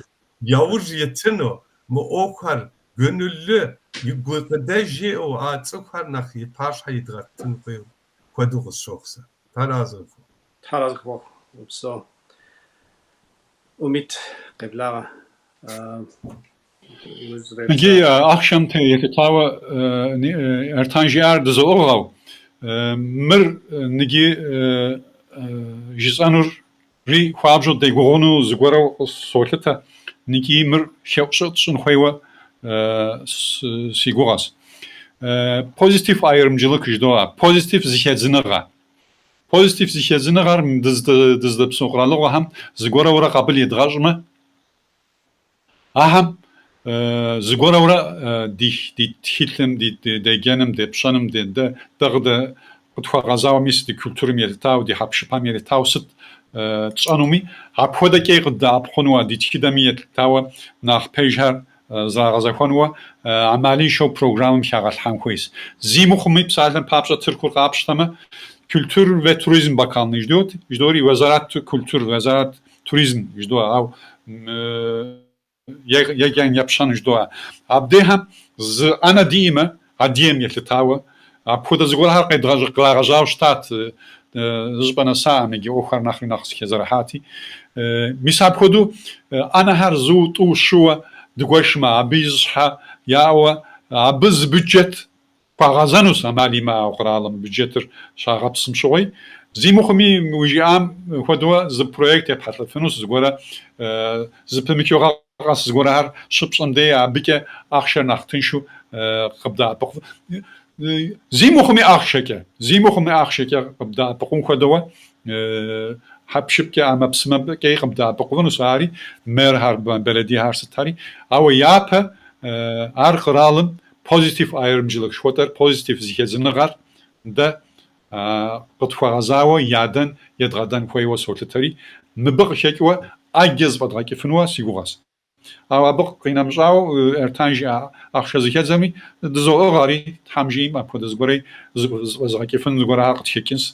yavur yetino mu okhar gönüllü kukdeji o tsukhar nahi paş haydratin kuygu kwadu gusrohsa tarazı تحرز كبوك بسو أميت قبلها Negi akşam te yekitawa ertanji erdizı oğav. Mir negi jizanur ri khwabjo de gonu zgora sohleta negi mir şevşatşın khaywa siguras. Pozitif ayrımcılık jdoa, pozitif zihedzinaga. Pozitif zihedzinagar dızda psoqralığı ham zgora ora qabil yedgajma. Aham zgora ora di txilem di genem di pşanım de dağda qutxagazaw mis di kültürüm yeltaw di hapşpam yeltaw sıt tşanumi haphoda keyqda apxonwa di txidami yeltaw nach pejhar zağazakhonwa amali show programım şagalhan khoys zimukhmi psalem papşa Türkur qapştama Kültür ve Turizm Bakanlığı jdoğri Vezarat Kültür Vezarat Turizm jdoğ yegen yapşan jdoğ abdeham z ana dime adiem yetlitawa aphoda zgora har qedrajqlarajaw shtat zbana saamegi okhar nakhri nakhs khezarahati misabkhodu ana har zutu shua dgoshma abizha yawa abiz budget Pagazanus amali ma oqralım budgetır şağapsım şoy zimukhmi ujam khodwa z projekt yaphatlafinus zgora zpemikyoga zgora har shipsam de abike akhshar nakhtin şu qabda baq zimukhmi akhsheke qabda baqun khodwa hapshipke amapsma ke qabda baqunus ari mer har belediye har stari aw yapa ar qralım pozitif ayrımcılık şotar pozitif zihedzinagar da qutfagazawa yadan yadgadan khoywa sortari nbaq shekwa agez vadrakifnwa siguras awa baq qinamjaw ertanji akhsha zikhedzami dzogari thamjim apod zgori zvazrakifn zgora aqt shekins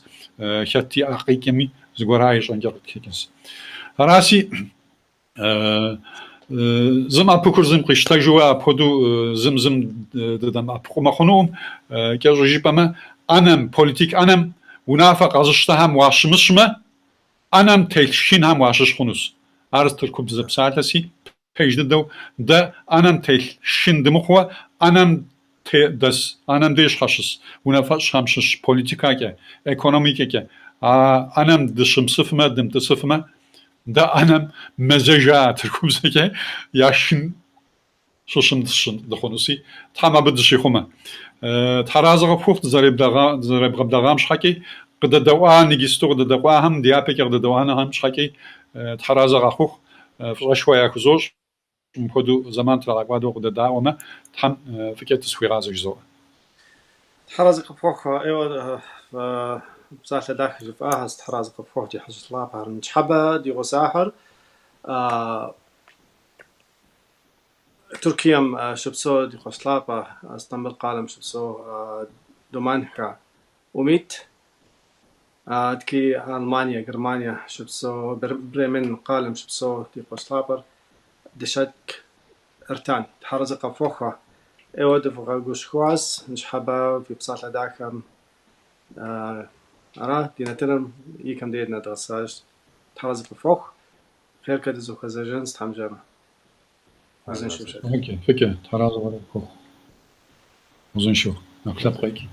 khatti aqiqimi zgora yishanga shekins harasi Zım apıkur zım qışta juwa apodu zım dedam apıqmaxonum kejo jipama anam politik anam unafa qazışta ham вашмышma anam telşin ham вашышxunus arz Türkub zepsalasi pejde da anam telşin dmuxwa anam das anam deş xaşız unafa şamşış politikake ekonomikake anam dışım sıfma dım sıfma da anam mezeja Türkümseke yaşın şoşun dışın dokonusi tamam dışı xuma tarazıga fuxt zaribdagam şaki qda dawan gistu qda dawaham diapek qda dawana ham şaki tarazıga xux flaşwaya kuzoj mkodu zaman tragwado qda dawama tam fiket swirazı zo تحرز كبوك ايوه بصح داخل جفاه تحرز كبوك دي حاجه الله بار نحبه دي غساحر تركيا شبسو دي قسلاقه استنبول قالم شبسو دومانكا وميت دكي المانيا جرمانيا شبسو بريمن قالم شبسو دي قسلاقر دشك ارتان تحرز كبوك ايوه دفع قوش خواس نحبه في بصح داكم أنا ديناتنا يكم دينا درساج تحرز كبوك خير كده زو خزاجنس تام جامع uzun şu şey. Peki, tarazı var. Uzun şu. Aklap peki.